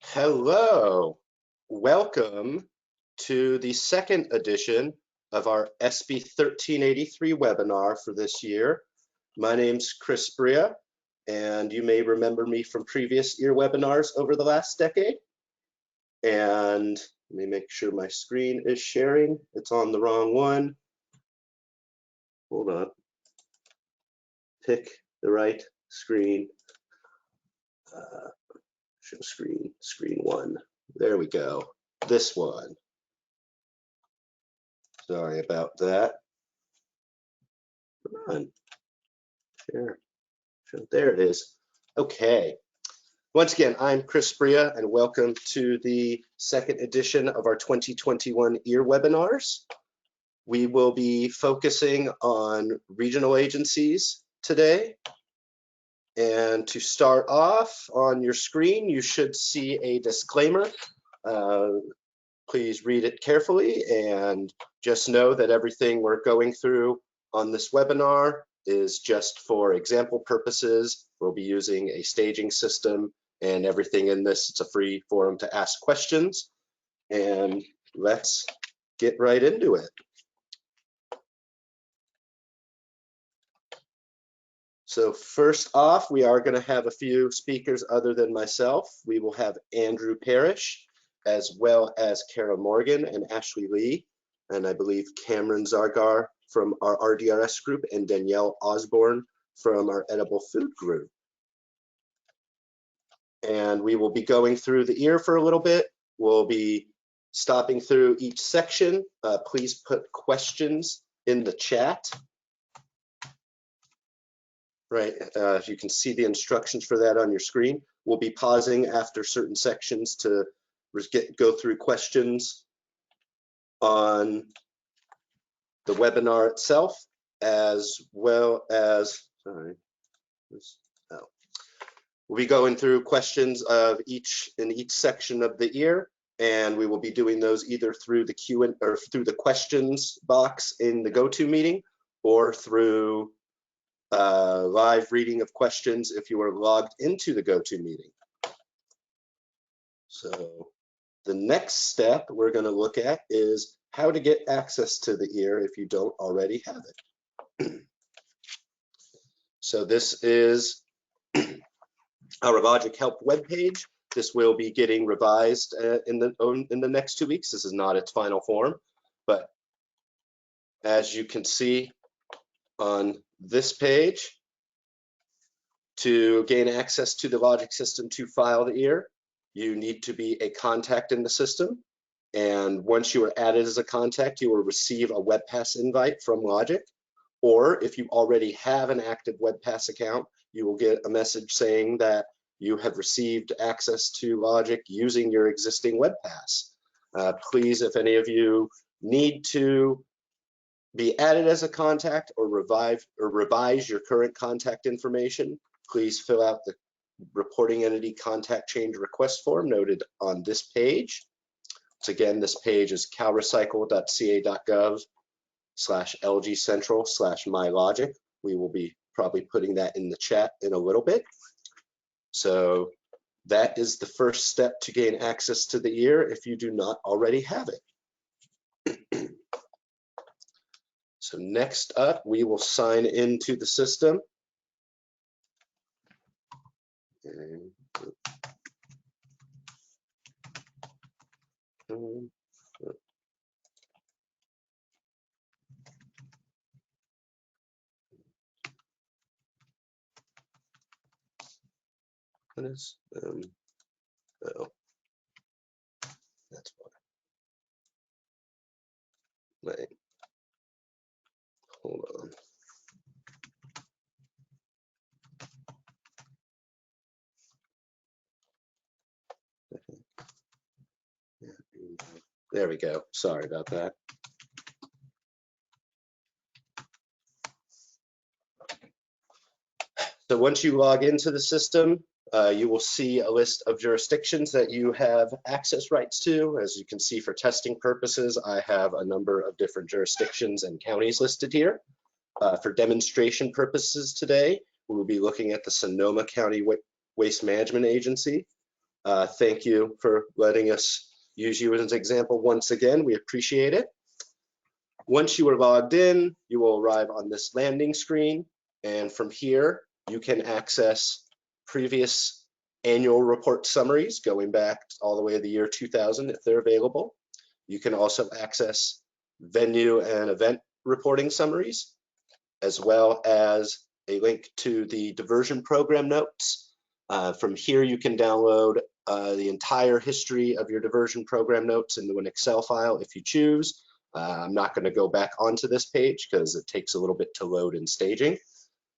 Hello, welcome to the second edition of our SB 1383 webinar for this year. My name's Chris Bria, and you may remember me from previous year webinars over the last decade. And let me make sure my screen is sharing. It's on the wrong one. Hold on. Pick the right screen. Show screen one. There we go. This one. Sorry about that. Come on. Share. There it is. Okay. Once again, I'm Chris Bria, and welcome to the second edition of our 2021 EAR webinars. We will be focusing on regional agencies today. And to start off, on your screen, you should see a disclaimer. Please read it carefully and just know that everything we're going through on this webinar is just for example purposes. We'll be using a staging system, and everything in this, it's a free forum to ask questions. And let's get right into it. So first off, we are going to have a few speakers other than myself. We will have Andrew Parrish, as well as Kara Morgan and Ashley Lee, and I believe Cameron Zargar from our RDRS group, and Danielle Osborne from our edible food group. And we will be going through the EAR for a little bit. We'll be stopping through each section. Please put questions in the chat. Right, you can see the instructions for that on your screen. We'll be pausing after certain sections to go through questions on the webinar itself, as well as, we'll be going through questions of in each section of the EAR, and we will be doing those either through the through the questions box in the GoToMeeting, or through live reading of questions if you are logged into the GoToMeeting. So the next step we're going to look at is how to get access to the EAR if you don't already have it. So this is our Logic Help webpage. This will be getting revised in the next 2 weeks. This is not its final form, but as you can see on this page, to gain access to the Logic system to file the EAR, you need to be a contact in the system. And once you are added as a contact, you will receive a WebPass invite from Logic. Or if you already have an active WebPass account, you will get a message saying that you have received access to Logic using your existing WebPass. Please, if any of you need to be added as a contact or revise your current contact information, please fill out the reporting entity contact change request form noted on this page. So again, this page is calrecycle.ca.gov/LGCentral/mylogic. We will be probably putting that in the chat in a little bit. So that is the first step to gain access to the EAR if you do not already have it. So next up, we will sign into the system. What is, oh, that's why. Wait, hold on. There we go. Sorry about that. So once you log into the system, you will see a list of jurisdictions that you have access rights to. As you can see, for testing purposes, I have a number of different jurisdictions and counties listed here. For demonstration purposes today, we will be looking at the Sonoma County Waste Management Agency. Thank you for letting us use you as an example once again. We appreciate it. Once you are logged in, you will arrive on this landing screen, and from here, you can access previous annual report summaries going back all the way to the year 2000 if they're available. You can also access venue and event reporting summaries, as well as a link to the diversion program notes. From here, you can download the entire history of your diversion program notes into an Excel file if you choose. I'm not going to go back onto this page because it takes a little bit to load in staging,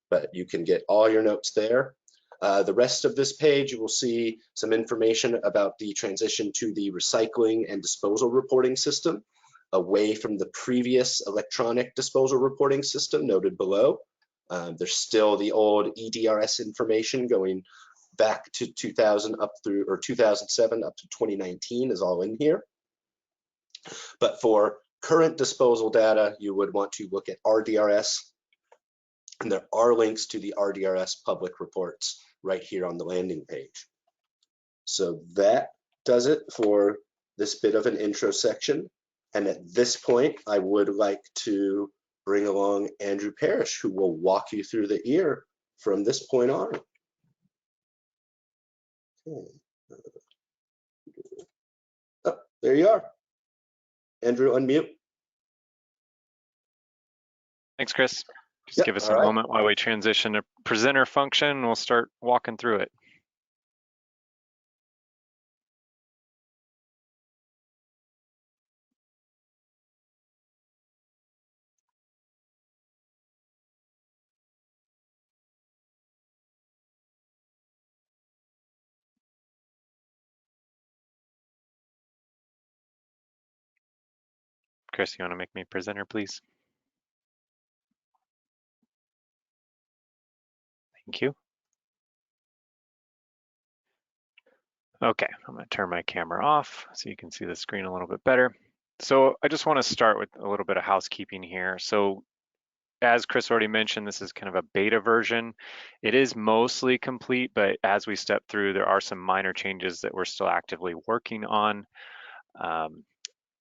but you can get all your notes there. The rest of this page, you will see some information about the transition to the recycling and disposal reporting system, away from the previous electronic disposal reporting system noted below. There's still the old EDRS information going back to 2000 up through, or 2007 up to 2019 is all in here. But for current disposal data, you would want to look at RDRS, and there are links to the RDRS public reports right here on the landing page. So that does it for this bit of an intro section. And at this point, I would like to bring along Andrew Parrish, who will walk you through the ear from this point on. Okay. Oh, there you are. Andrew, unmute. Thanks, Chris. Just give us a moment while we transition to presenter function. We'll start walking through it. Chris, you want to make me presenter, please? Thank you. Okay, I'm going to turn my camera off so you can see the screen a little bit better. So I just want to start with a little bit of housekeeping here. So as Chris already mentioned, this is kind of a beta version. It is mostly complete, but as we step through, there are some minor changes that we're still actively working on.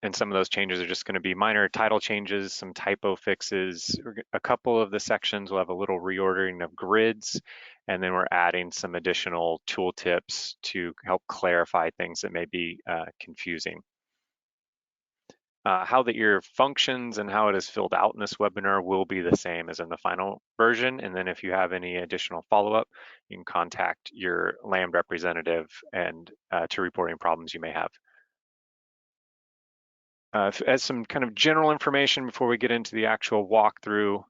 And some of those changes are just going to be minor title changes, some typo fixes. A couple of the sections will have a little reordering of grids, and then we're adding some additional tooltips to help clarify things that may be confusing. How the ear functions and how it is filled out in this webinar will be the same as in the final version. And then if you have any additional follow-up, you can contact your land representative and to report any problems you may have. As some kind of general information before we get into the actual walkthrough,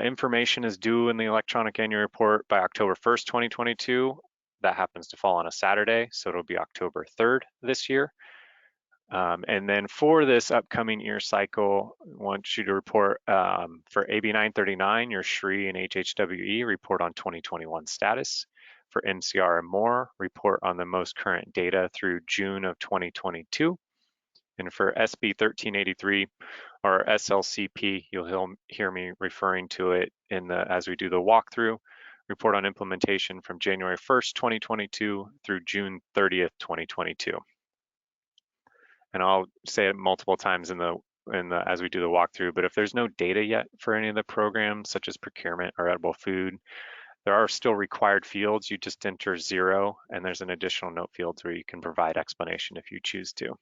information is due in the electronic annual report by October 1st, 2022. That happens to fall on a Saturday, so it'll be October 3rd this year. And then for this upcoming year cycle, I want you to report for AB 939, your SHRI and HHWE, report on 2021 status. For MCR and more, report on the most current data through June of 2022. And for SB 1383 or SLCP, you'll hear me referring to it as we do the walkthrough, report on implementation from January 1st, 2022 through June 30th, 2022. And I'll say it multiple times as we do the walkthrough, but if there's no data yet for any of the programs, such as procurement or edible food, there are still required fields. You just enter 0, and there's an additional note field where you can provide explanation if you choose to.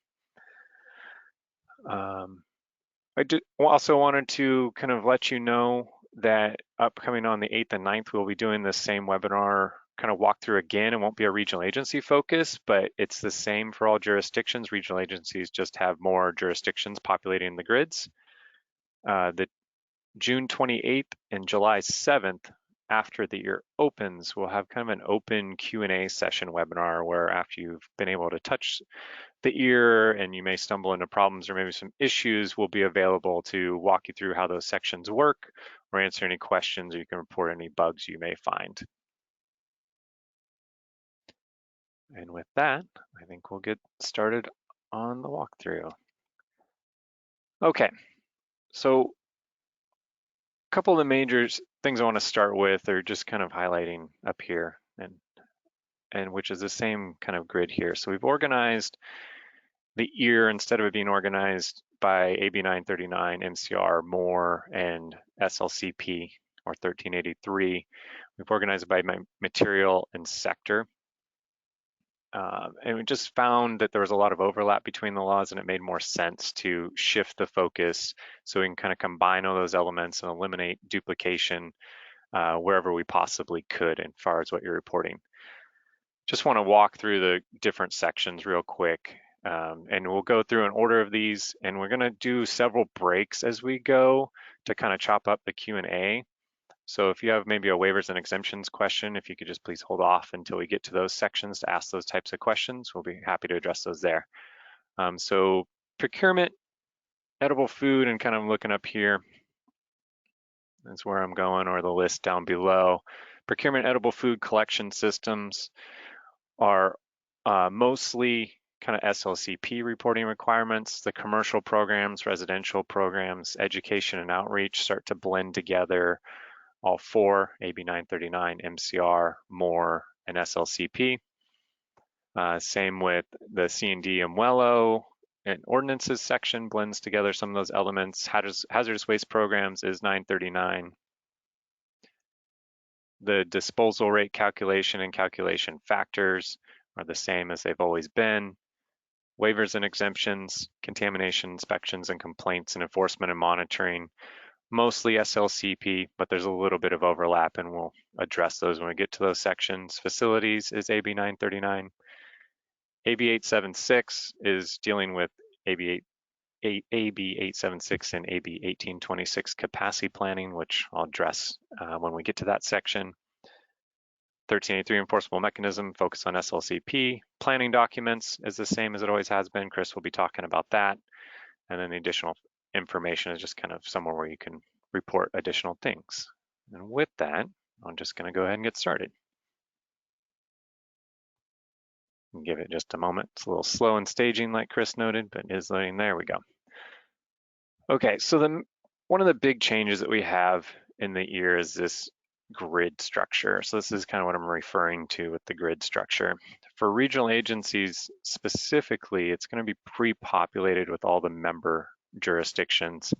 I also wanted to kind of let you know that upcoming on the 8th and 9th, we'll be doing the same webinar kind of walkthrough again. It won't be a regional agency focus, but it's the same for all jurisdictions. Regional agencies just have more jurisdictions populating the grids. The June 28th and July 7th, after the year opens, we'll have kind of an open Q&A session webinar where after you've been able to touch the ear and you may stumble into problems or maybe some issues, will be available to walk you through how those sections work or answer any questions, or you can report any bugs you may find. And with that, I think we'll get started on the walkthrough. Okay, so couple of the major things I want to start with are just kind of highlighting up here, and which is the same kind of grid here. So we've organized the year, instead of it being organized by AB 939, MCR, MORE, and SLCP, or 1383, we've organized it by material and sector. And we just found that there was a lot of overlap between the laws, and it made more sense to shift the focus so we can kind of combine all those elements and eliminate duplication wherever we possibly could as far as what you're reporting. Just want to walk through the different sections real quick, and we'll go through an order of these, and we're going to do several breaks as we go to kind of chop up the Q&A. So if you have maybe a waivers and exemptions question, if you could just please hold off until we get to those sections to ask those types of questions, we'll be happy to address those there. So procurement, edible food, and kind of looking up here, that's where I'm going, or the list down below. Procurement edible food collection systems are mostly kind of SLCP reporting requirements. The commercial programs, residential programs, education and outreach start to blend together. All four, AB 939, MCR, MORE, and SLCP. Same with the C&D and WELO and Ordinances section blends together some of those elements. Hazardous waste programs is 939. The disposal rate calculation and calculation factors are the same as they've always been. Waivers and exemptions, contamination inspections and complaints, and enforcement and monitoring, mostly SLCP, but there's a little bit of overlap, and we'll address those when we get to those sections. Facilities is AB 939. AB 876 is dealing with AB 876 and AB 1826 capacity planning, which I'll address when we get to that section. 1383 enforceable mechanism, focus on SLCP. Planning documents is the same as it always has been. Chris will be talking about that. And then the additional information is just kind of somewhere where you can report additional things. And with that, I'm just going to go ahead and get started. Give it just a moment. It's a little slow in staging, like Chris noted, but it is loading. There we go. Okay, so one of the big changes that we have in the year is this grid structure. So this is kind of what I'm referring to with the grid structure. For regional agencies specifically, it's going to be pre-populated with all the member jurisdictions.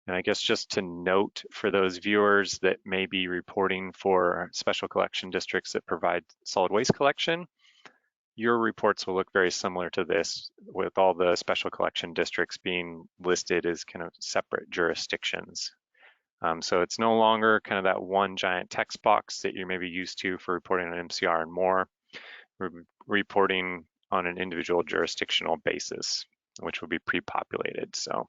And I guess just to note for those viewers that may be reporting for special collection districts that provide solid waste collection, your reports will look very similar to this, with all the special collection districts being listed as kind of separate jurisdictions. So it's no longer kind of that one giant text box that you may be used to for reporting on MCR and MORE. We're reporting on an individual jurisdictional basis, which will be pre-populated. So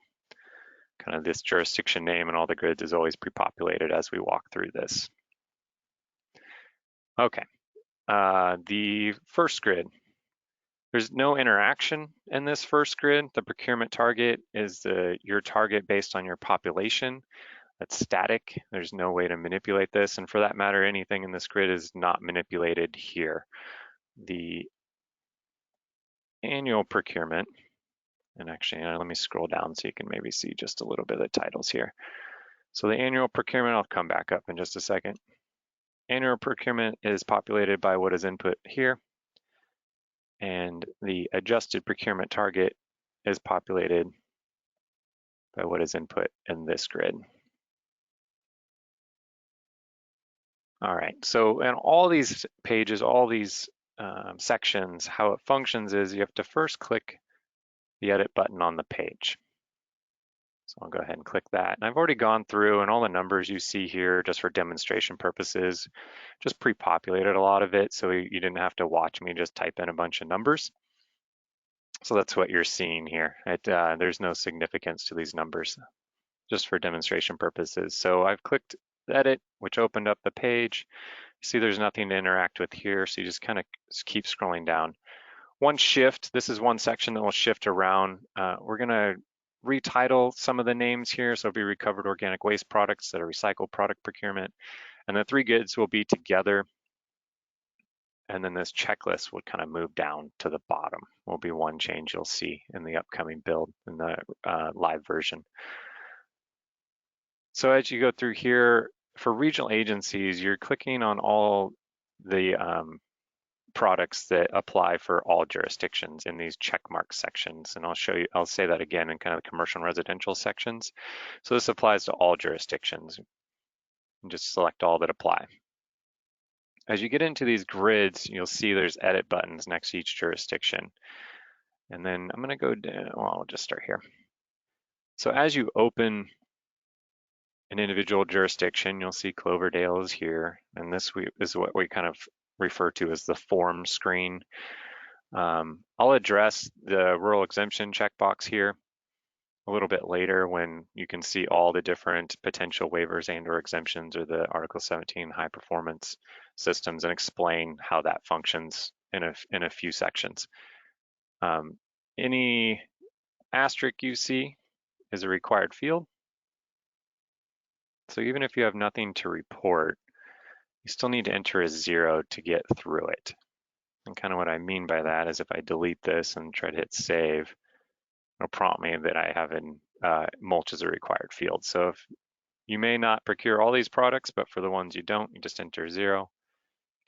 kind of this jurisdiction name and all the grids is always pre-populated as we walk through this. Okay, the first grid. There's no interaction in this first grid. The procurement target is your target based on your population. That's static. There's no way to manipulate this. And for that matter, anything in this grid is not manipulated here. The annual procurement, and actually, let me scroll down so you can maybe see just a little bit of the titles here. So the annual procurement, I'll come back up in just a second. Annual procurement is populated by what is input here. And the adjusted procurement target is populated by what is input in this grid. All right, so in all these pages, all these sections, how it functions is you have to first click the edit button on the page. So I'll go ahead and click that. And I've already gone through, and all the numbers you see here, just for demonstration purposes, just pre-populated a lot of it, so you didn't have to watch me just type in a bunch of numbers. So that's what you're seeing here. There's no significance to these numbers, just for demonstration purposes. So I've clicked edit, which opened up the page. You see there's nothing to interact with here, so you just kind of keep scrolling down. One shift, this is one section that will shift around. We're gonna retitle some of the names here, so it'll be recovered organic waste products that are recycled product procurement. And the three grids will be together. And then this checklist will kind of move down to the bottom. Will be one change you'll see in the upcoming build in the live version. So as you go through here, for regional agencies, you're clicking on all the products that apply for all jurisdictions in these checkmark sections. And I'll say that again in kind of the commercial and residential sections. So this applies to all jurisdictions. And just select all that apply. As you get into these grids, you'll see there's edit buttons next to each jurisdiction. And then I'm gonna go down, well, I'll just start here. So as you open an individual jurisdiction, you'll see Cloverdale is here. And this is what we kind of refer to as the form screen. I'll address the rural exemption checkbox here a little bit later when you can see all the different potential waivers and or exemptions or the Article 17 high performance systems and explain how that functions in a few sections. Any asterisk you see is a required field. So even if you have nothing to report, you still need to enter a 0 to get through it. And kind of what I mean by that is if I delete this and try to hit save, it'll prompt me that I have mulch as a required field. So if you may not procure all these products, but for the ones you don't, you just enter 0, you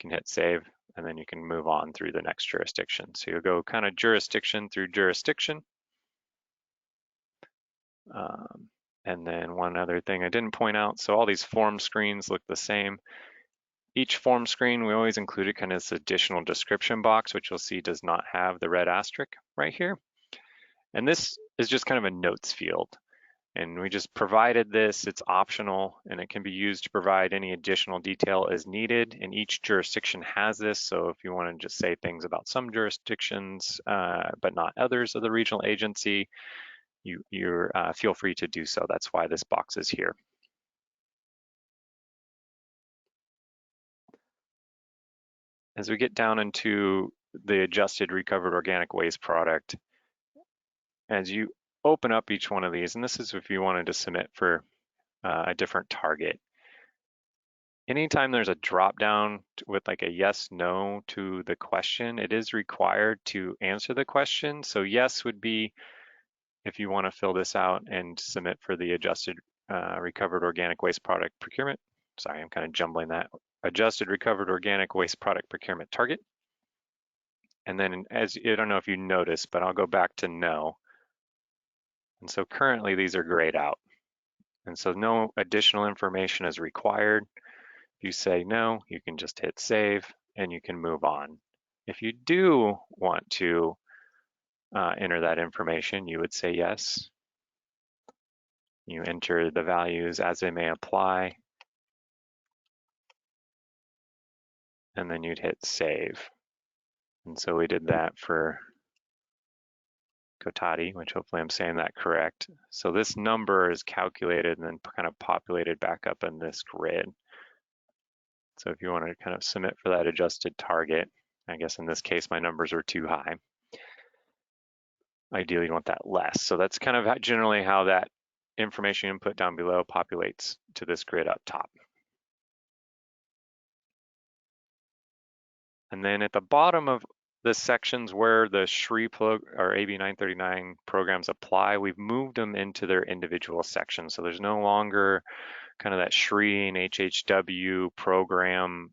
can hit save, and then you can move on through the next jurisdiction. So you'll go kind of jurisdiction through jurisdiction. And then one other thing I didn't point out, so all these form screens look the same. Each form screen, we always included kind of this additional description box, which you'll see does not have the red asterisk right here. And this is just kind of a notes field. And we just provided this, it's optional, and it can be used to provide any additional detail as needed. And each jurisdiction has this, so if you want to just say things about some jurisdictions, but not others of the regional agency, you feel free to do so. That's why this box is here. As we get down into the adjusted recovered organic waste product, as you open up each one of these, and this is if you wanted to submit for a different target. Anytime there's a drop down with like a yes, no to the question, it is required to answer the question. So yes would be if you want to fill this out and submit for the adjusted recovered organic waste product procurement. Sorry, I'm kind of jumbling that. Adjusted recovered organic waste product procurement target. And then as I don't know if you noticed, but I'll go back to no. And so currently these are grayed out. And so no additional information is required. If you say no, you can just hit save and you can move on. If you do want to enter that information, you would say yes. You enter the values as they may apply. And then you'd hit save. And so we did that for Cotati, which hopefully I'm saying that correct. So this number is calculated and then kind of populated back up in this grid. So if you want to kind of submit for that adjusted target, I guess in this case, my numbers were too high. Ideally, you want that less. So that's kind of generally how that information input down below populates to this grid up top. And then at the bottom of the sections where the SHRI or AB 939 programs apply, we've moved them into their individual sections. So there's no longer kind of that SHRI and HHW program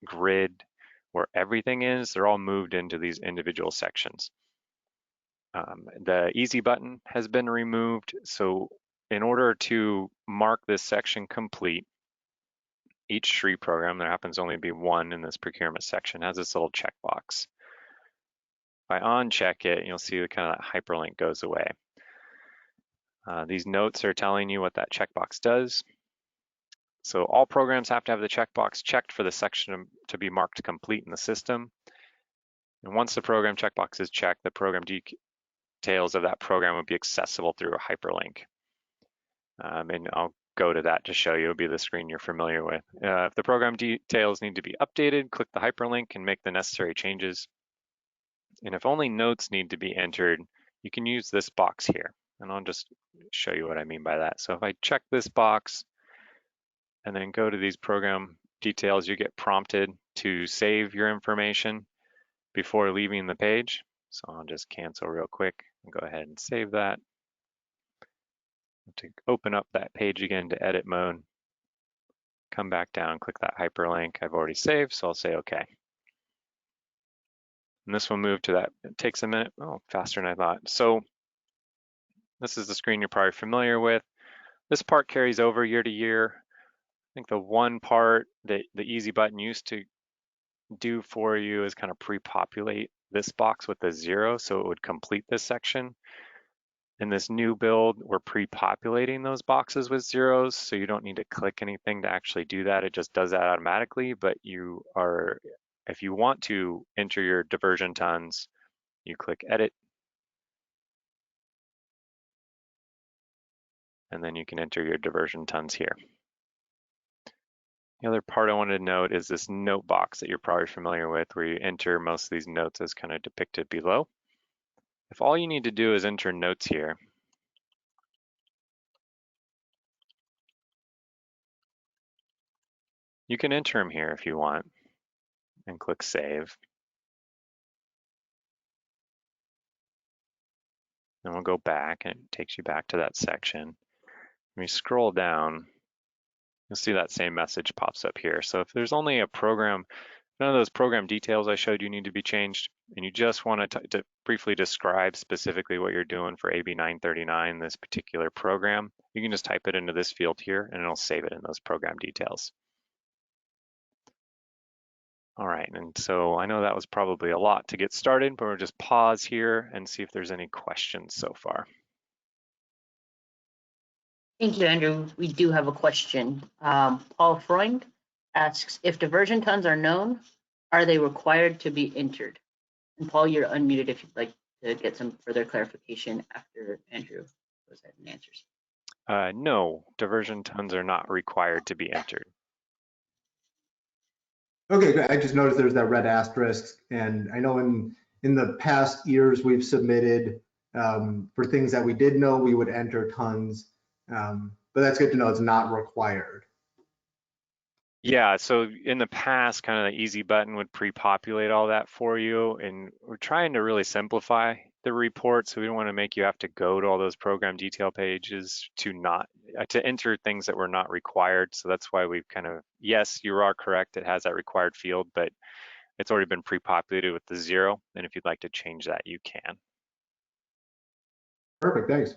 grid where everything is. They're all moved into these individual sections. The easy button has been removed. So in order to mark this section complete, each SHRI program, there happens only to be one in this procurement section, has this little checkbox. If I uncheck it, you'll see the kind of that hyperlink goes away. These notes are telling you what that checkbox does. So all programs have to have the checkbox checked for the section to be marked complete in the system. And once the program checkbox is checked, the program details of that program would be accessible through a hyperlink. And I'll go to that to show you. It'll be the screen you're familiar with. If the program details need to be updated, click the hyperlink and make the necessary changes. And if only notes need to be entered, you can use this box here. And I'll just show you what I mean by that. So if I check this box and then go to these program details, you get prompted to save your information before leaving the page. So I'll just cancel real quick and go ahead and save that. To open up that page again to edit mode, come back down, click that hyperlink. I've already saved, so I'll say OK. And this will move to that. It takes a minute. Oh, faster than I thought. So this is the screen you're probably familiar with. This part carries over year to year. I think the one part that the easy button used to do for you is kind of pre-populate this box with a 0, so it would complete this section. In this new build, we're pre-populating those boxes with 0s, so you don't need to click anything to actually do that. It just does that automatically, but you are, if you want to enter your diversion tons, you click Edit, and then you can enter your diversion tons here. The other part I wanted to note is this note box that you're probably familiar with, where you enter most of these notes as kind of depicted below. If all you need to do is enter notes here, you can enter them here if you want and click Save. And we'll go back and it takes you back to that section. When you scroll down, you'll see that same message pops up here. So if there's only a program, none of those program details I showed you need to be changed, and you just want to briefly describe specifically what you're doing for AB 939, this particular program, you can just type it into this field here and it'll save it in those program details. All right, and so I know that was probably a lot to get started, but we'll just pause here and see if there's any questions so far. Thank you, Andrew. We do have a question. Paul Freund asks, if diversion tons are known, are they required to be entered? And Paul, you're unmuted if you'd like to get some further clarification after Andrew goes ahead and answers. No, diversion tons are not required to be entered. Okay, I just noticed there's that red asterisk, and I know in the past years we've submitted for things that we did know we would enter tons, but that's good to know it's not required. Yeah, so in the past, kind of the easy button would pre-populate all that for you, and we're trying to really simplify the report, so we don't want to make you have to go to all those program detail pages to enter things that were not required. So that's why we've kind of, yes, you are correct, it has that required field, but it's already been pre-populated with the 0, and if you'd like to change that, you can. Perfect, thanks.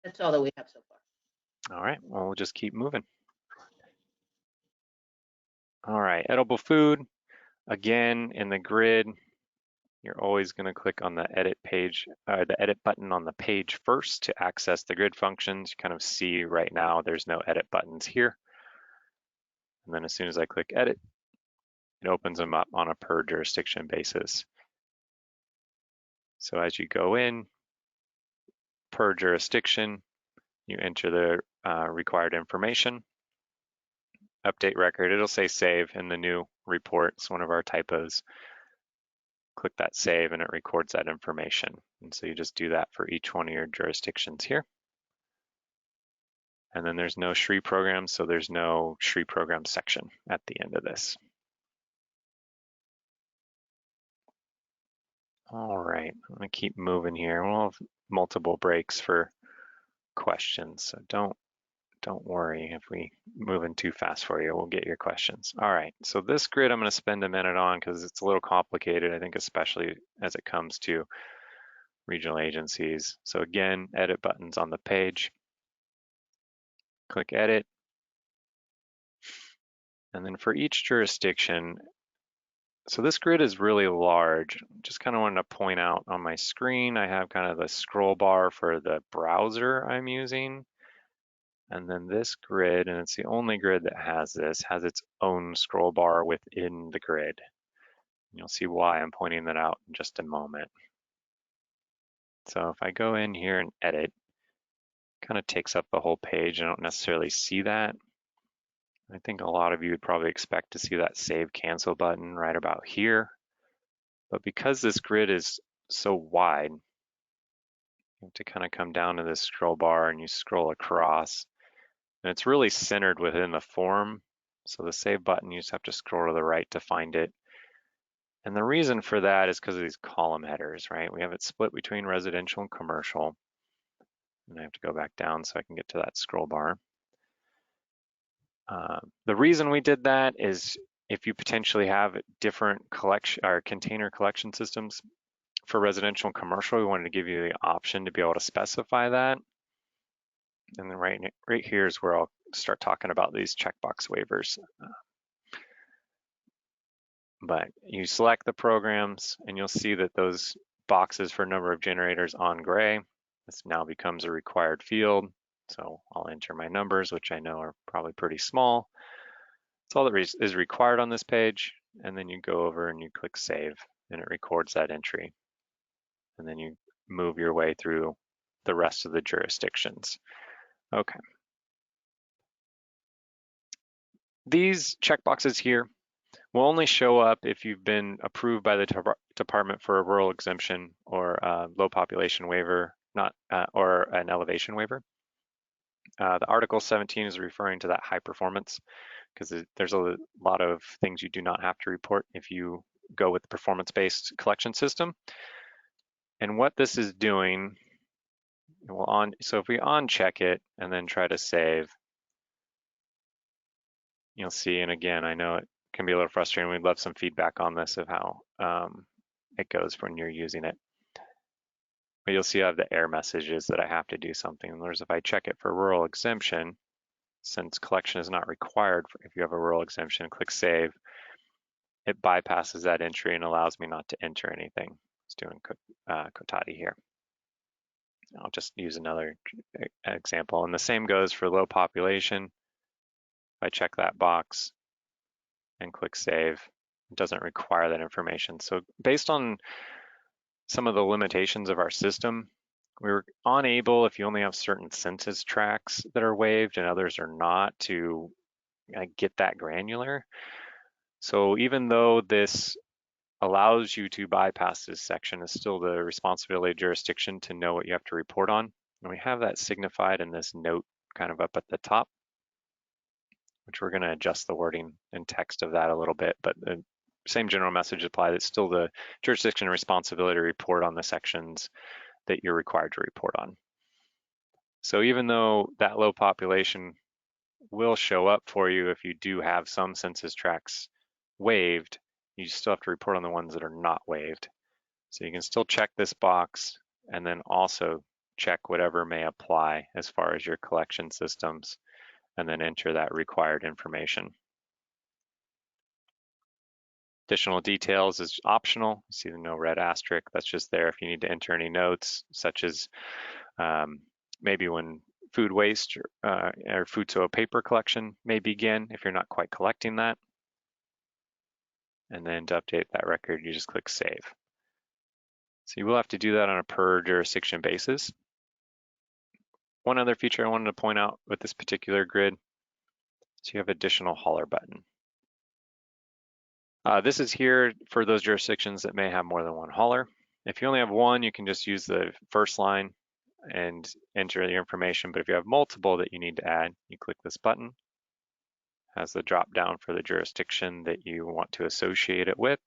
That's all that we have so far. All right, well, we'll just keep moving. All right, edible food. Again, in the grid, you're always going to click on the edit page, the edit button on the page first to access the grid functions. You kind of see right now there's no edit buttons here. And then as soon as I click edit, it opens them up on a per jurisdiction basis. So as you go in, per jurisdiction, you enter the required information, update record. It'll say save in the new report. It's one of our typos. Click that save and it records that information. And so you just do that for each one of your jurisdictions here. And then there's no SHRI program, so there's no SHRI program section at the end of this. All right, I'm gonna keep moving here. We'll have multiple breaks for questions, so don't worry if we moving too fast for you. We'll get your questions. All right, so this grid I'm going to spend a minute on because it's a little complicated, I think, especially as it comes to regional agencies. So again, edit buttons on the page. Click edit. And then for each jurisdiction, so this grid is really large. Just kind of wanted to point out on my screen, I have kind of the scroll bar for the browser I'm using. And then this grid, and it's the only grid that has this, has its own scroll bar within the grid. And you'll see why I'm pointing that out in just a moment. So if I go in here and edit, it kind of takes up the whole page. I don't necessarily see that. I think a lot of you would probably expect to see that save cancel button right about here. But because this grid is so wide, you have to kind of come down to this scroll bar and you scroll across. And it's really centered within the form. So the save button, you just have to scroll to the right to find it. And the reason for that is because of these column headers, right? We have it split between residential and commercial. And I have to go back down so I can get to that scroll bar. The reason we did that is if you potentially have different collection or container collection systems for residential and commercial, we wanted to give you the option to be able to specify that. And then right here is where I'll start talking about these checkbox waivers. But you select the programs and you'll see that those boxes for number of generators on gray, this now becomes a required field. So I'll enter my numbers, which I know are probably pretty small. That's all that is required on this page. And then you go over and you click save and it records that entry. And then you move your way through the rest of the jurisdictions. Okay. These checkboxes here will only show up if you've been approved by the department for a rural exemption or a low population waiver, or an elevation waiver. The Article 17 is referring to that high performance because there's a lot of things you do not have to report if you go with the performance-based collection system. And what this is doing, so if we uncheck it and then try to save, you'll see, and again, I know it can be a little frustrating. We'd love some feedback on this of how it goes when you're using it. But you'll see I have the error messages that I have to do something. In other words, if I check it for rural exemption, since collection is not required if you have a rural exemption, click save, it bypasses that entry and allows me not to enter anything. It's doing Cotati here. I'll just use another example. And the same goes for low population. If I check that box and click save, it doesn't require that information. So based on some of the limitations of our system, we were unable, if you only have certain census tracts that are waived and others are not, to get that granular. So even though this allows you to bypass this section, it's still the responsibility of jurisdiction to know what you have to report on. And we have that signified in this note kind of up at the top, which we're going to adjust the wording and text of that a little bit, but the same general message applies. It's still the jurisdiction responsibility to report on the sections that you're required to report on. So even though that low population will show up for you if you do have some census tracts waived, you still have to report on the ones that are not waived. So you can still check this box and then also check whatever may apply as far as your collection systems and then enter that required information. Additional details is optional. See the no red asterisk, that's just there if you need to enter any notes, such as maybe when food waste or food soil paper collection may begin if you're not quite collecting that. And then to update that record, you just click save. So you will have to do that on a per jurisdiction basis. One other feature I wanted to point out with this particular grid, so you have additional hauler button. This is here for those jurisdictions that may have more than one hauler. If you only have one, you can just use the first line and enter your information. But if you have multiple that you need to add, you click this button. It has the drop down for the jurisdiction that you want to associate it with.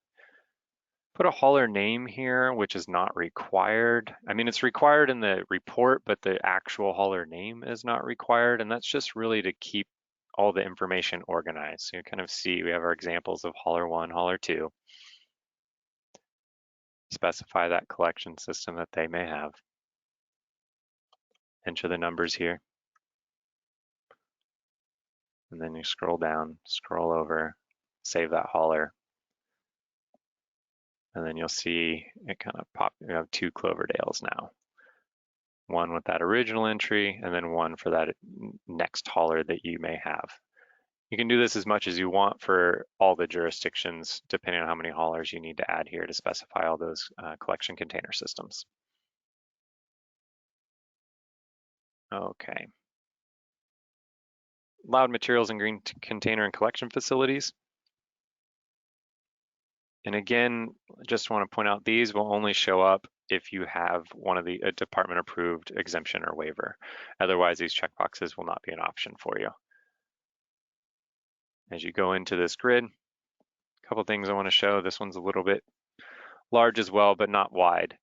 Put a hauler name here, which is not required. I mean, it's required in the report, but the actual hauler name is not required. And that's just really to keep all the information organized. So you kind of see we have our examples of hauler 1, hauler 2. Specify that collection system that they may have. Enter the numbers here. And then you scroll down, scroll over, save that hauler. And then you'll see it kind of pop, you have 2 Cloverdales now. One with that original entry and then one for that next hauler that you may have. You can do this as much as you want for all the jurisdictions, depending on how many haulers you need to add here to specify all those collection container systems. Okay. Allowed materials in green container and collection facilities. And again, just want to point out these will only show up if you have one of the department approved exemption or waiver. Otherwise, these checkboxes will not be an option for you. As you go into this grid, a couple things I want to show. This one's a little bit large as well, but not wide.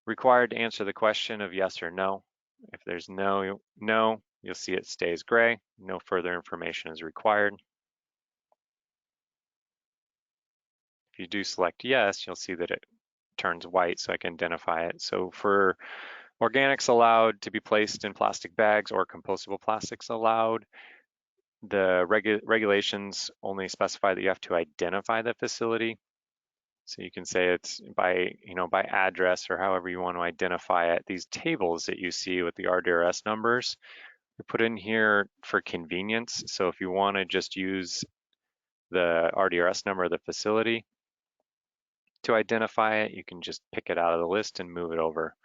Required to answer the question of yes or no. If there's no, you'll see it stays gray. No further information is required. If you do select yes, you'll see that it turns white so I can identify it. So for organics allowed to be placed in plastic bags or compostable plastics allowed, the regulations only specify that you have to identify the facility. So you can say it's by, by address or however you want to identify it. These tables that you see with the RDRS numbers, we put in here for convenience. So if you want to just use the RDRS number of the facility to identify it, you can just pick it out of the list and move it over.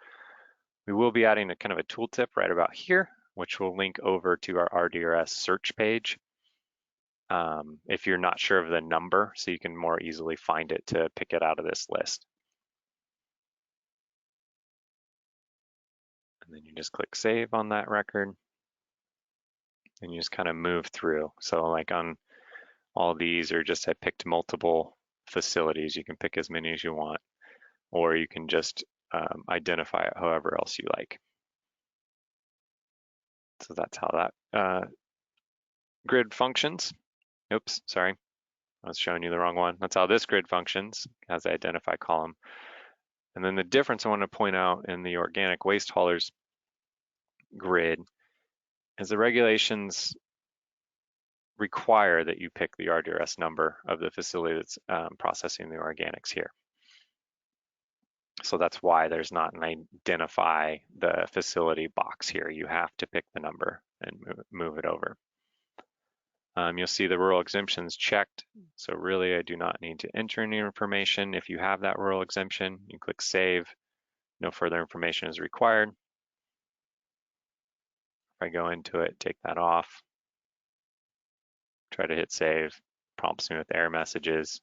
We will be adding a kind of a tooltip right about here, which will link over to our RDRS search page if you're not sure of the number, so you can more easily find it to pick it out of this list. And then you just click save on that record and you just kind of move through. So like on all these, or just I picked multiple facilities, you can pick as many as you want, or you can just identify it however else you like. So that's how that grid functions. Oops, sorry, I was showing you the wrong one. That's how this grid functions as I identify column. And then the difference I want to point out in the organic waste haulers grid is the regulations require that you pick the RDRS number of the facility that's processing the organics here. So that's why there's not an identify the facility box here. You have to pick the number and move it over. You'll see the rural exemptions checked. So really I do not need to enter any information. If you have that rural exemption, you click save. No further information is required. If I go into it, take that off, try to hit save, prompts me with error messages,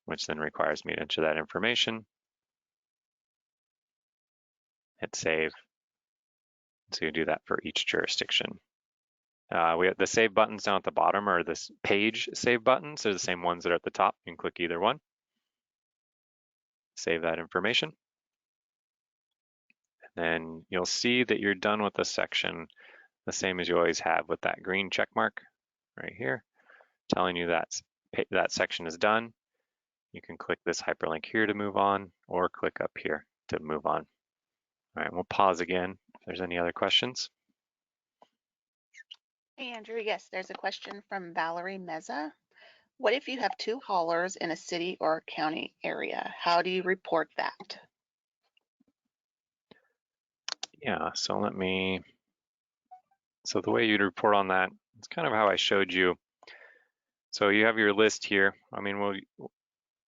which then requires me to enter that information. Hit save. So you do that for each jurisdiction. We have the save buttons down at the bottom, or this page save buttons. They're the same ones that are at the top. You can click either one. Save that information. And then you'll see that you're done with the section the same as you always have with that green check mark right here, telling you that section is done. You can click this hyperlink here to move on, or click up here to move on. All right, we'll pause again if there's any other questions. Hey, Andrew, yes, there's a question from Valerie Meza. What if you have two haulers in a city or county area? How do you report that? Yeah, so so the way you'd report on that, it's kind of how I showed you. So you have your list here. I mean,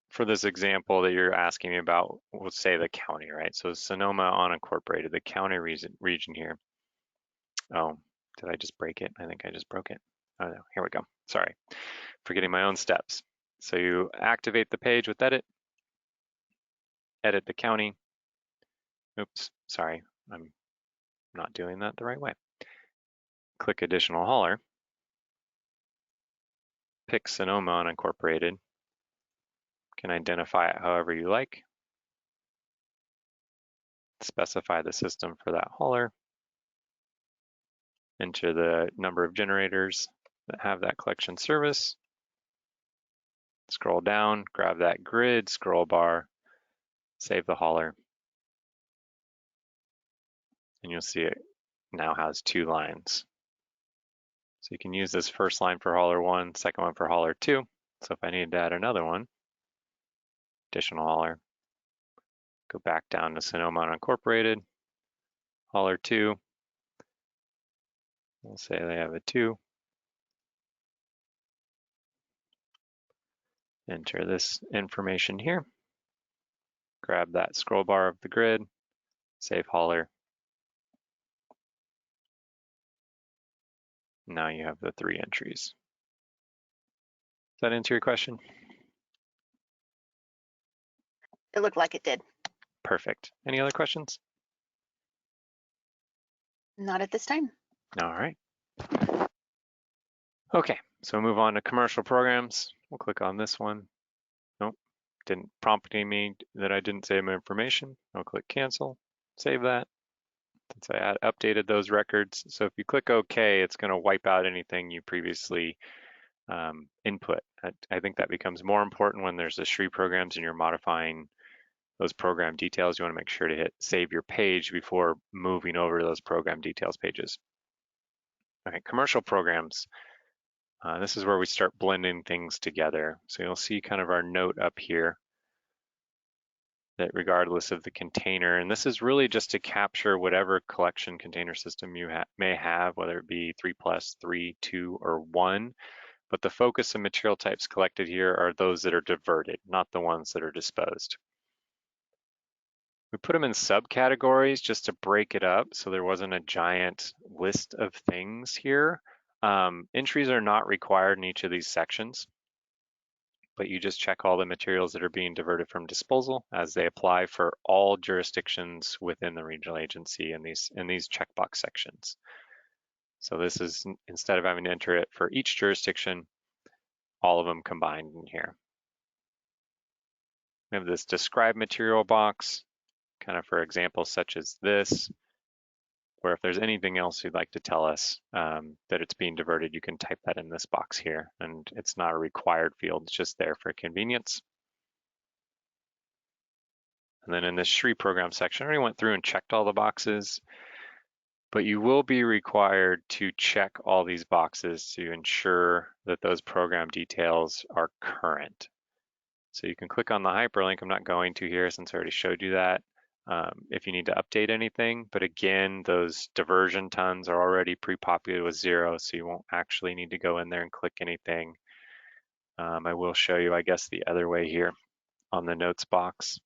for this example that you're asking me about, we'll say the county, right? So Sonoma unincorporated, the county region here. Oh, did I just break it? I think I just broke it. Oh no, here we go. Sorry, forgetting my own steps. So you activate the page with edit the county. Oops, sorry, I'm not doing that the right way. Click additional hauler. Pick Sonoma unincorporated. Can identify it however you like. Specify the system for that hauler. Enter the number of generators that have that collection service. Scroll down, grab that grid scroll bar, save the hauler. And you'll see it now has 2 lines. So you can use this first line for hauler 1, second one for hauler 2. So if I need to add another one, additional hauler, go back down to Sonoma unincorporated, hauler 2. We'll say they have a 2. Enter this information here. Grab that scroll bar of the grid, save hauler. Now you have the 3 entries. Does that answer your question? It looked like it did. Perfect. Any other questions? Not at this time. All right. Okay, so we'll move on to commercial programs. We'll click on this one. Nope, didn't prompt me that I didn't save my information. I'll click cancel, save that, since I updated those records. So if you click OK, it's going to wipe out anything you previously input. I think that becomes more important when there's the SRI programs and you're modifying those program details. You want to make sure to hit save your page before moving over to those program details pages. All right, commercial programs. This is where we start blending things together. So you'll see kind of our note up here that regardless of the container, and this is really just to capture whatever collection container system you may have, whether it be 3+, 3, 2, or 1. But the focus of material types collected here are those that are diverted, not the ones that are disposed. We put them in subcategories just to break it up so there wasn't a giant list of things here. Entries are not required in each of these sections, but you just check all the materials that are being diverted from disposal as they apply for all jurisdictions within the regional agency in these checkbox sections. So this is, instead of having to enter it for each jurisdiction, all of them combined in here. We have this describe material box, kind of for examples such as this, where if there's anything else you'd like to tell us that it's being diverted, you can type that in this box here. And it's not a required field, it's just there for convenience. And then in this SRI program section, I already went through and checked all the boxes, but you will be required to check all these boxes to ensure that those program details are current. So you can click on the hyperlink. I'm not going to here since I already showed you that. If you need to update anything, but again, those diversion tons are already pre-populated with 0, so you won't actually need to go in there and click anything. I will show you, I guess, the other way here on the notes box.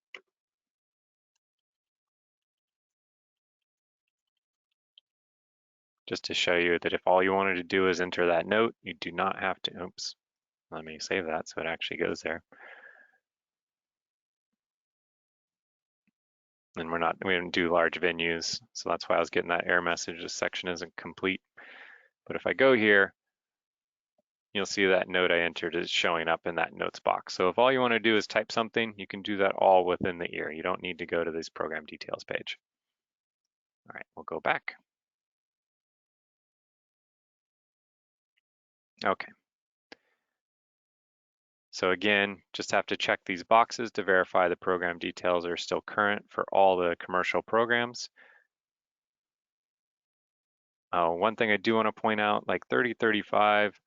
Just to show you that if all you wanted to do is enter that note, you do not have to, oops, let me save that so it actually goes there. And we didn't do large venues, so that's why I was getting that error message, this section isn't complete. But if I go here, you'll see that note I entered is showing up in that notes box. So if all you want to do is type something, you can do that all within the ear. You don't need to go to this program details page. All right, we'll go back. Okay. So again, just have to check these boxes to verify the program details are still current for all the commercial programs. One thing I do want to point out, like 3035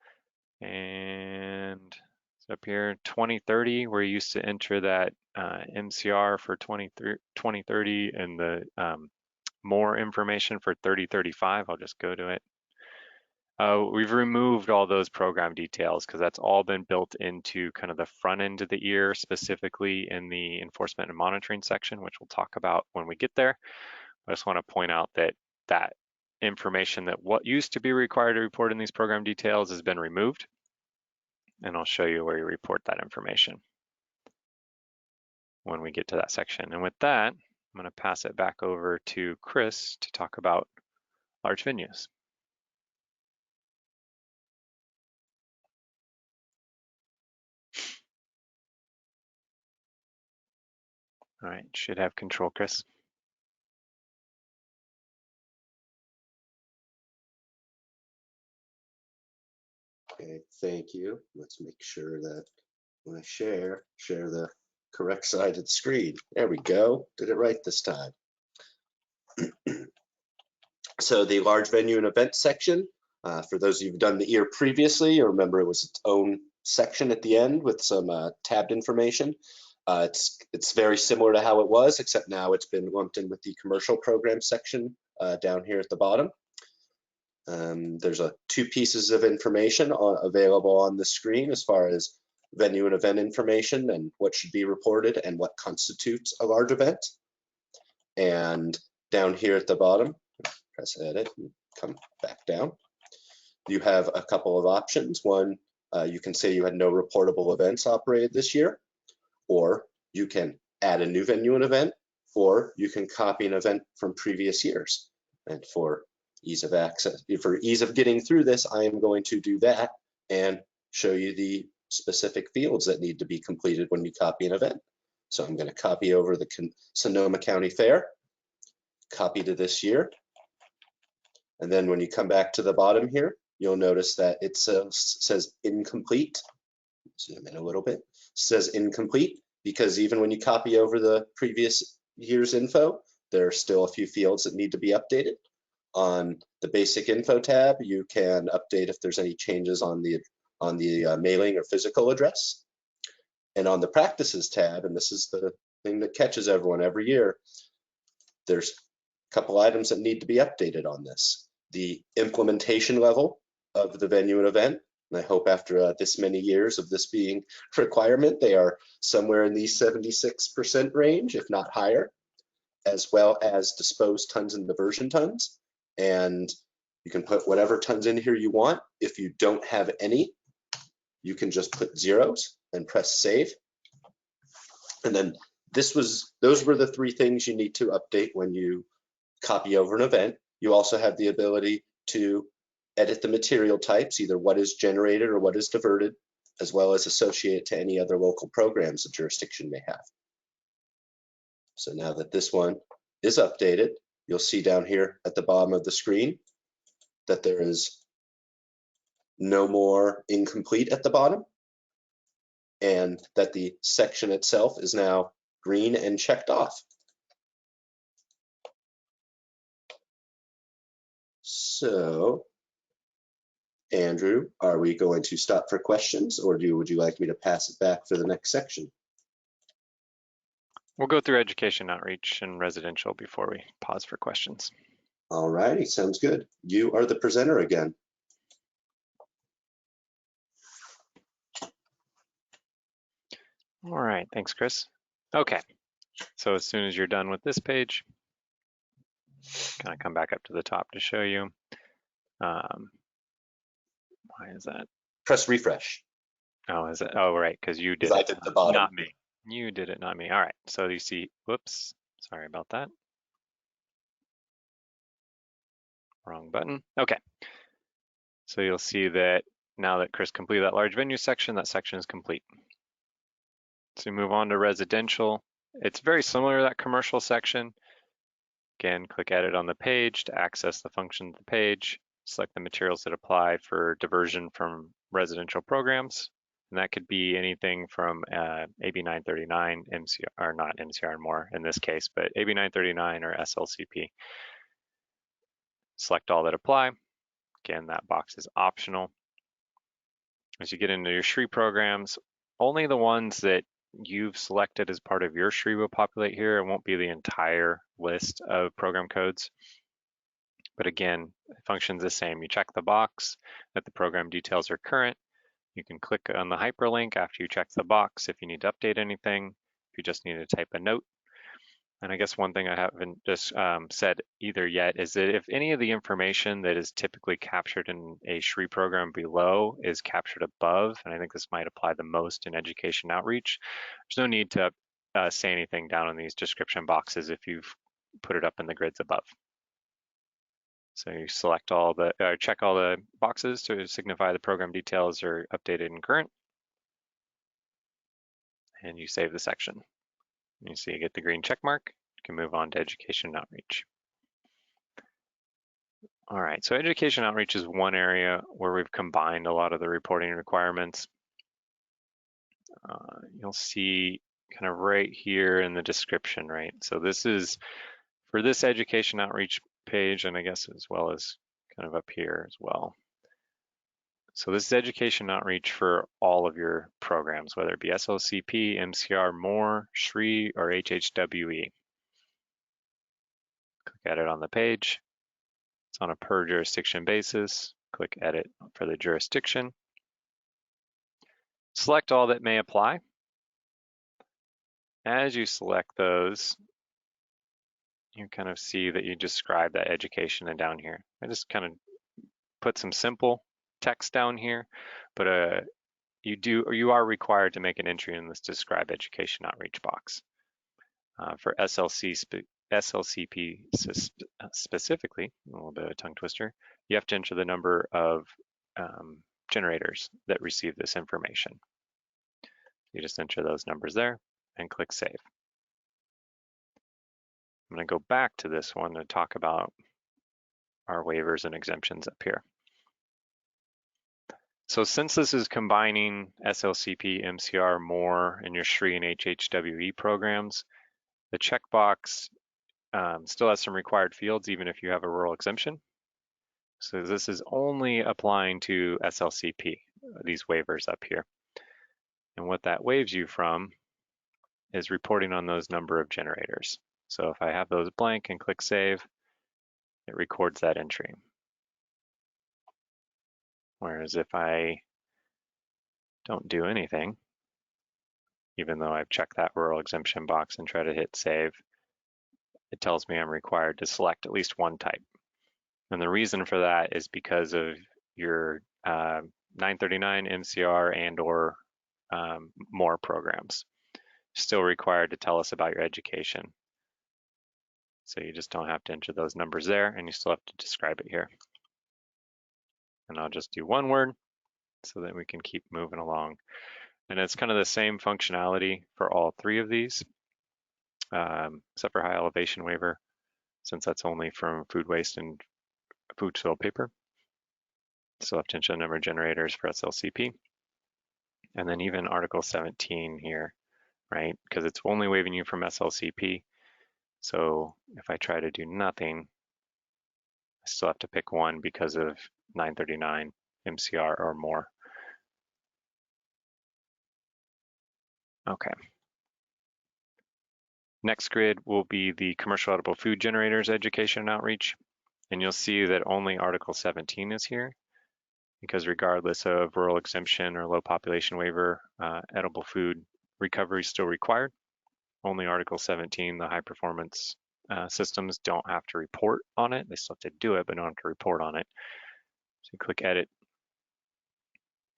and it's up here, 2030, where you used to enter that MCR for 2030 and the more information for 3035. I'll just go to it. We've removed all those program details because that's all been built into kind of the front end of the ear, specifically in the enforcement and monitoring section, which we'll talk about when we get there. I just want to point out that that information that what used to be required to report in these program details has been removed. And I'll show you where you report that information when we get to that section. And with that, I'm going to pass it back over to Chris to talk about large venues. All right, should have control, Chris. Okay, thank you. Let's make sure that when I share the correct side of the screen. There we go. Did it right this time. So the large venue and event section, for those of you who've done the EAR previously, you remember it was its own section at the end with some tabbed information. It's very similar to how it was, except now it's been lumped in with the commercial program section down here at the bottom. There's two pieces of information available on the screen as far as venue and event information and what should be reported and what constitutes a large event. And down here at the bottom, press edit and come back down. You have a couple of options. One, you can say you had no reportable events operated this year, or you can add a new venue and event, or you can copy an event from previous years. And for ease of access, for ease of getting through this, I am going to do that and show you the specific fields that need to be completed when you copy an event. So I'm going to copy over the Sonoma County Fair, copy to this year, And then when you come back to the bottom here, you'll notice that it says incomplete. Zoom in a little bit. It says incomplete because even when you copy over the previous year's info, there are still a few fields that need to be updated. On the basic info tab, you can update if there's any changes on the mailing or physical address. And on the practices tab, and this is the thing that catches everyone every year, there's a couple items that need to be updated on this. The implementation level of the venue and event, and I hope after this many years of this being a requirement, they are somewhere in the 76% range, if not higher, as well as disposed tons and diversion tons. And you can put whatever tons in here you want. If you don't have any, you can just put zeros and press save. And then those were the three things you need to update when you copy over an event. You also have the ability to edit the material types, either what is generated or what is diverted, as well as associate it to any other local programs the jurisdiction may have. So now that this one is updated, you'll see down here at the bottom of the screen that there is no more incomplete at the bottom, and that the section itself is now green and checked off. So, Andrew, are we going to stop for questions, or would you like me to pass it back for the next section? We'll go through education outreach and residential before we pause for questions. All righty, sounds good. You are the presenter again. All right, thanks, Chris. Okay, so as soon as you're done with this page, kind of come back up to the top to show you. Why is that? Press refresh. Oh, is it? Oh, right, because you did I it, did the bottom. not me. You did it, not me. All right, so you see, whoops, sorry about that. Wrong button. Okay, so you'll see that now that Chris completed that large venue section, that section is complete. So we move on to residential. It's very similar to that commercial section. Again, click Edit on the page to access the function of the page. Select the materials that apply for diversion from residential programs. And that could be anything from AB 939, MCR, or not MCR and more in this case, but AB 939 or SLCP. Select all that apply. Again, that box is optional. As you get into your SHRI programs, only the ones that you've selected as part of your SHRI will populate here. It won't be the entire list of program codes. But again, it functions the same. You check the box that the program details are current. You can click on the hyperlink after you check the box if you need to update anything, if you just need to type a note. And I guess one thing I haven't just said either yet is that if any of the information that is typically captured in a SHRI program below is captured above, and I think this might apply the most in education outreach, there's no need to say anything down in these description boxes if you've put it up in the grids above. So you select all the, check all the boxes to signify the program details are updated and current. And you save the section. You see you get the green check mark. You can move on to education and outreach. All right, so education outreach is one area where we've combined a lot of the reporting requirements. You'll see kind of right here in the description, right? So this is for this education outreach page, and I guess as well as kind of up here as well. So this is education outreach for all of your programs, whether it be SLCP, MCR, MORE, SHRI, or HHWE. Click Edit on the page. It's on a per jurisdiction basis. Click Edit for the jurisdiction. Select all that may apply. As you select those, you kind of see that you describe that education and down here. I just kind of put some simple text down here, but you are required to make an entry in this describe education outreach box. For SLCP specifically, a little bit of a tongue twister, you have to enter the number of generators that receive this information. You just enter those numbers there and click Save. I'm going to go back to this one to talk about our waivers and exemptions up here. So since this is combining SLCP, MCR, MORE, and your SHRI and HHWE programs, the checkbox still has some required fields even if you have a rural exemption. So this is only applying to SLCP, these waivers up here. And what that waives you from is reporting on those number of generators. So if I have those blank and click save, it records that entry. Whereas if I don't do anything, even though I've checked that rural exemption box and try to hit save, it tells me I'm required to select at least one type. And the reason for that is because of your 939 MCR and or MORE programs. Still required to tell us about your education. So you just don't have to enter those numbers there, and you still have to describe it here. And I'll just do one word so that we can keep moving along. And it's kind of the same functionality for all three of these, except for high elevation waiver, since that's only from food waste and food soil paper. Still have to enter the number of generators for SLCP. And then even Article 17 here, right? Because it's only waiving you from SLCP. So if I try to do nothing, I still have to pick one because of 939 MCR or MORE. Okay. Next grid will be the commercial edible food generators education and outreach. And you'll see that only Article 17 is here because regardless of rural exemption or low population waiver, edible food recovery is still required. Only Article 17, the high performance systems don't have to report on it. They still have to do it, but don't have to report on it. So you click edit,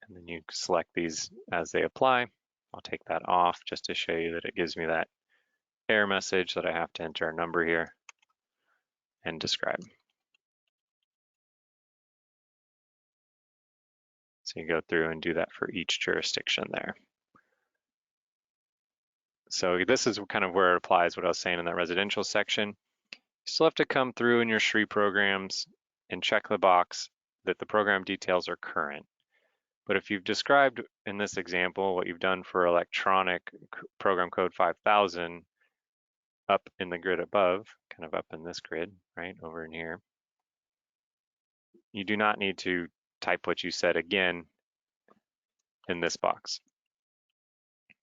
and then you select these as they apply. I'll take that off just to show you that it gives me that error message that I have to enter a number here and describe. So you go through and do that for each jurisdiction there. So this is kind of where it applies what I was saying in that residential section. You still have to come through in your SHRI programs and check the box that the program details are current. But if you've described in this example what you've done for electronic program code 5000 up in the grid above, kind of up in this grid, right, over in here, you do not need to type what you said again in this box.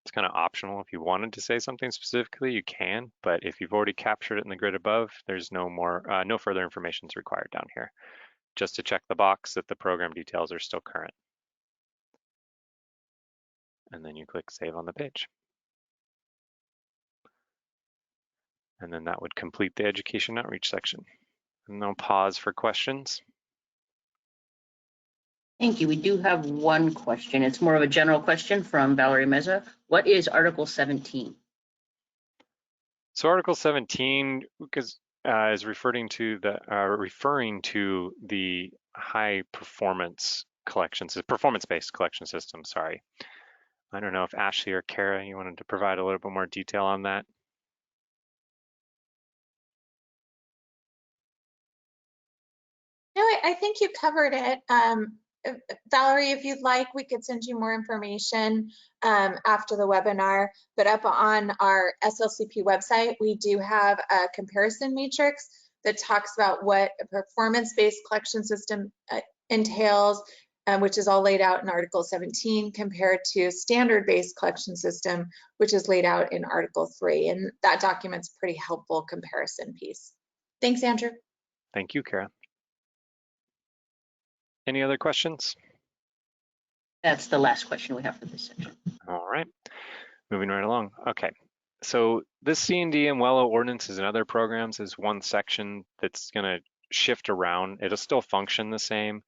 It's kind of optional. If you wanted to say something specifically, you can, but if you've already captured it in the grid above, there's no further information is required down here, just to check the box that the program details are still current. And then you click save on the page. And then that would complete the education outreach section. And I'll pause for questions. Thank you. We do have one question. It's more of a general question from Valerie Meza. What is Article 17? So Article 17 is referring to the high performance collections, performance-based collection system, sorry. I don't know if Ashley or Kara, you wanted to provide a little bit more detail on that. No, I think you covered it. Valerie, if you'd like, we could send you more information after the webinar, but up on our SLCP website, we do have a comparison matrix that talks about what a performance-based collection system entails, which is all laid out in Article 17 compared to standard-based collection system, which is laid out in Article 3. And that document's a pretty helpful comparison piece. Thanks, Andrew. Thank you, Kara. Any other questions? That's the last question we have for this section. All right, moving right along. Okay, so this C&D and WELO ordinances and other programs is one section that's gonna shift around. It'll still function the same.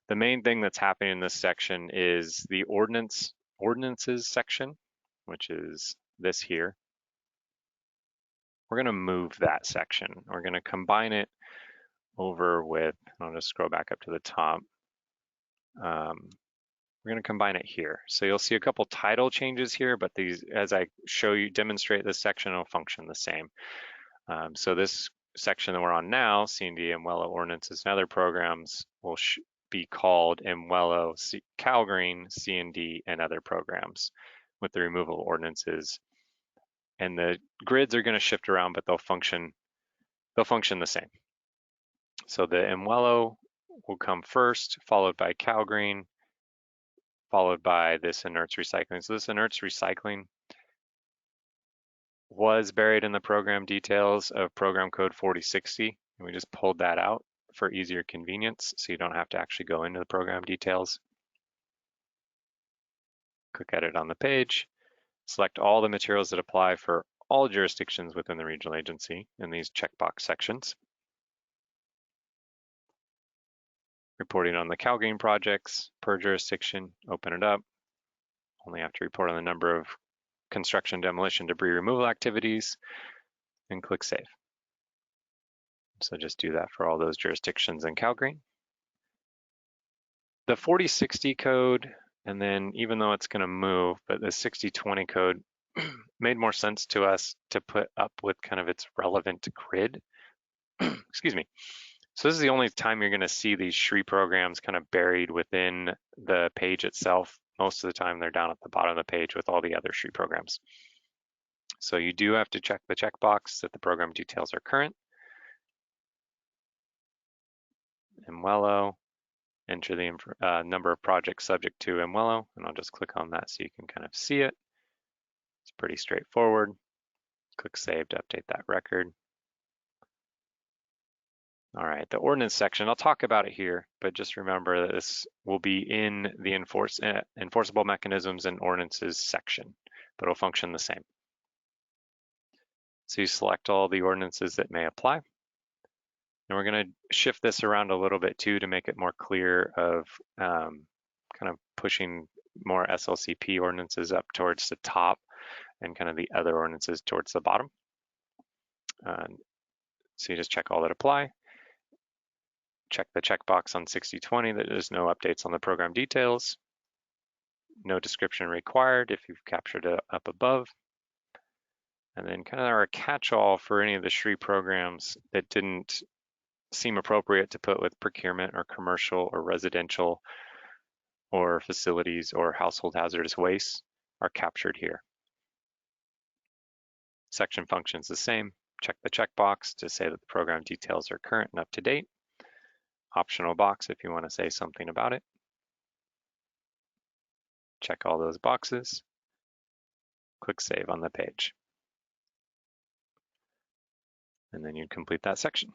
The main thing that's happening in this section is the ordinances section, which is this here. We're gonna move that section. We're gonna combine it over with, I'll just scroll back up to the top. We're going to combine it here. So you'll see a couple title changes here, but these, as I show you, demonstrate this section, will function the same. So this section that we're on now, C&D, MWELO, Ordinances, and other programs, will be called MWELO, CalGreen, C&D, and other programs with the removal of ordinances. And the grids are going to shift around, but they'll function the same. So the MWELO will come first, followed by CalGreen, followed by this inerts recycling. So this inerts recycling was buried in the program details of program code 4060, and we just pulled that out for easier convenience, so you don't have to actually go into the program details. Click Edit on the page, select all the materials that apply for all jurisdictions within the regional agency in these checkbox sections. Reporting on the CalGreen projects per jurisdiction, open it up. Only have to report on the number of construction, demolition, debris removal activities, and click Save. So just do that for all those jurisdictions in CalGreen. The 4060 code, and then even though it's going to move, but the 6020 code made more sense to us to put up with kind of its relevant grid. Excuse me. So this is the only time you're going to see these SHRI programs kind of buried within the page itself. Most of the time they're down at the bottom of the page with all the other SHRI programs. So you do have to check the checkbox that the program details are current. MWELO, enter the number of projects subject to MWELO, and I'll just click on that so you can kind of see it. It's pretty straightforward. Click Save to update that record. All right, the ordinance section, I'll talk about it here, but just remember that this will be in the enforceable mechanisms and ordinances section, but it'll function the same. So you select all the ordinances that may apply. And we're going to shift this around a little bit too to make it more clear of kind of pushing more SLCP ordinances up towards the top and kind of the other ordinances towards the bottom. So you just check all that apply. Check the checkbox on 6020 that there's no updates on the program details. No description required if you've captured it up above. And then kind of our catch-all for any of the SHRI programs that didn't seem appropriate to put with procurement or commercial or residential or facilities or household hazardous waste are captured here. Section functions the same. Check the checkbox to say that the program details are current and up to date. Optional box if you want to say something about it. Check all those boxes. Click Save on the page. And then you complete that section.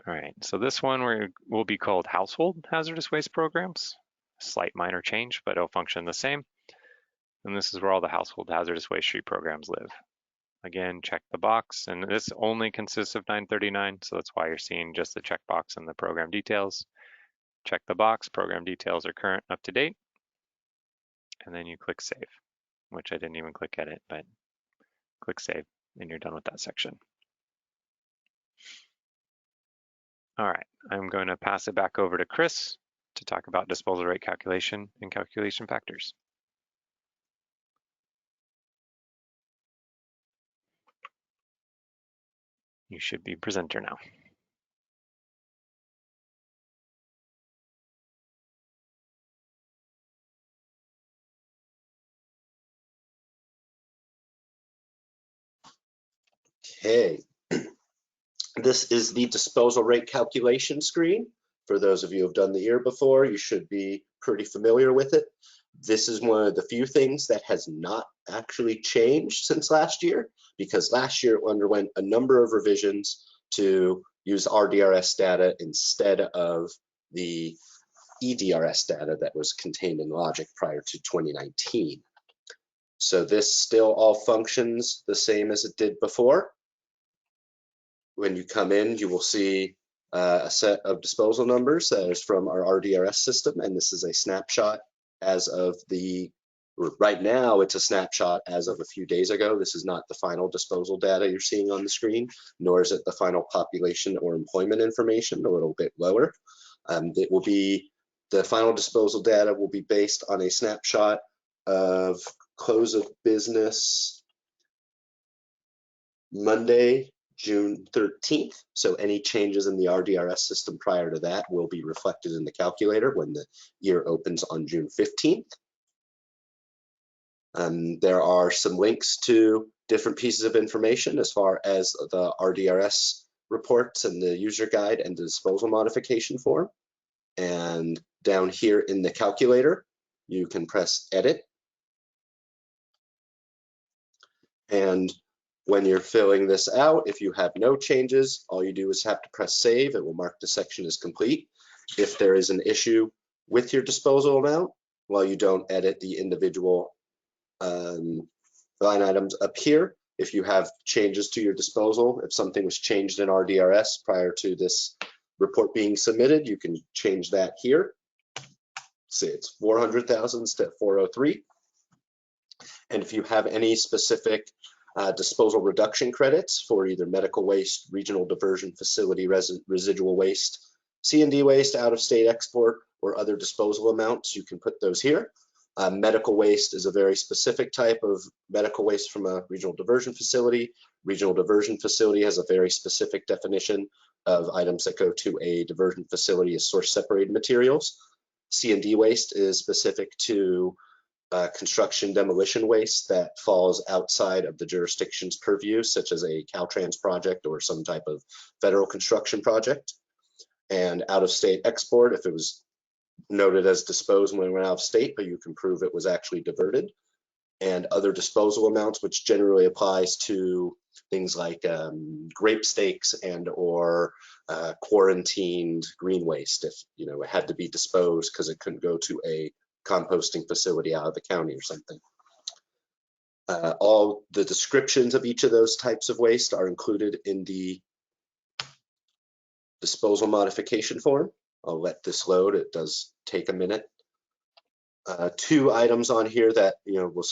All right, so this one will be called Household Hazardous Waste Programs. Slight minor change, but it'll function the same. And this is where all the household hazardous waste SHRI programs live. Again, check the box, and this only consists of 939, so that's why you're seeing just the checkbox and the program details. Check the box, program details are current, up to date, and then you click Save, which I didn't even click Edit, but click Save, and you're done with that section. All right, I'm going to pass it back over to Chris to talk about disposal rate calculation and calculation factors. You should be presenter now. Okay. This is the disposal rate calculation screen. For those of you who have done the year before, you should be pretty familiar with it. This is one of the few things that has not actually changed since last year, because last year it underwent a number of revisions to use RDRS data instead of the EDRS data that was contained in Logic prior to 2019. So this still all functions the same as it did before. When you come in, you will see a set of disposal numbers that is from our RDRS system, and this is a snapshot as of right now it's a snapshot as of a few days ago. This is not the final disposal data you're seeing on the screen, nor is it the final population or employment information, a little bit lower. It will be, the final disposal data will be based on a snapshot of close of business Monday, June 13th. So any changes in the RDRS system prior to that will be reflected in the calculator when the year opens on June 15th. There are some links to different pieces of information as far as the RDRS reports and the user guide and the disposal modification form. And down here in the calculator, you can press edit. And when you're filling this out, if you have no changes, all you do is have to press save. It will mark the section as complete. If there is an issue with your disposal amount, well, you don't edit the individual line items up here. If you have changes to your disposal, if something was changed in RDRS prior to this report being submitted, you can change that here. Say it's 400,000 instead of 403. And if you have any specific disposal reduction credits for either medical waste, regional diversion facility residual waste, C&D waste, out-of-state export, or other disposal amounts, you can put those here. Medical waste is a very specific type of medical waste from a regional diversion facility. Regional diversion facility has a very specific definition of items that go to a diversion facility as source separated materials. C&D waste is specific to construction demolition waste that falls outside of the jurisdiction's purview, such as a Caltrans project or some type of federal construction project. And out-of-state export, if it was noted as disposed when it went out of state, but you can prove it was actually diverted. And other disposal amounts, which generally applies to things like grape stakes and or quarantined green waste, if it had to be disposed because it couldn't go to a composting facility out of the county or something. All the descriptions of each of those types of waste are included in the disposal modification form. I'll let this load. It does take a minute. Two items on here that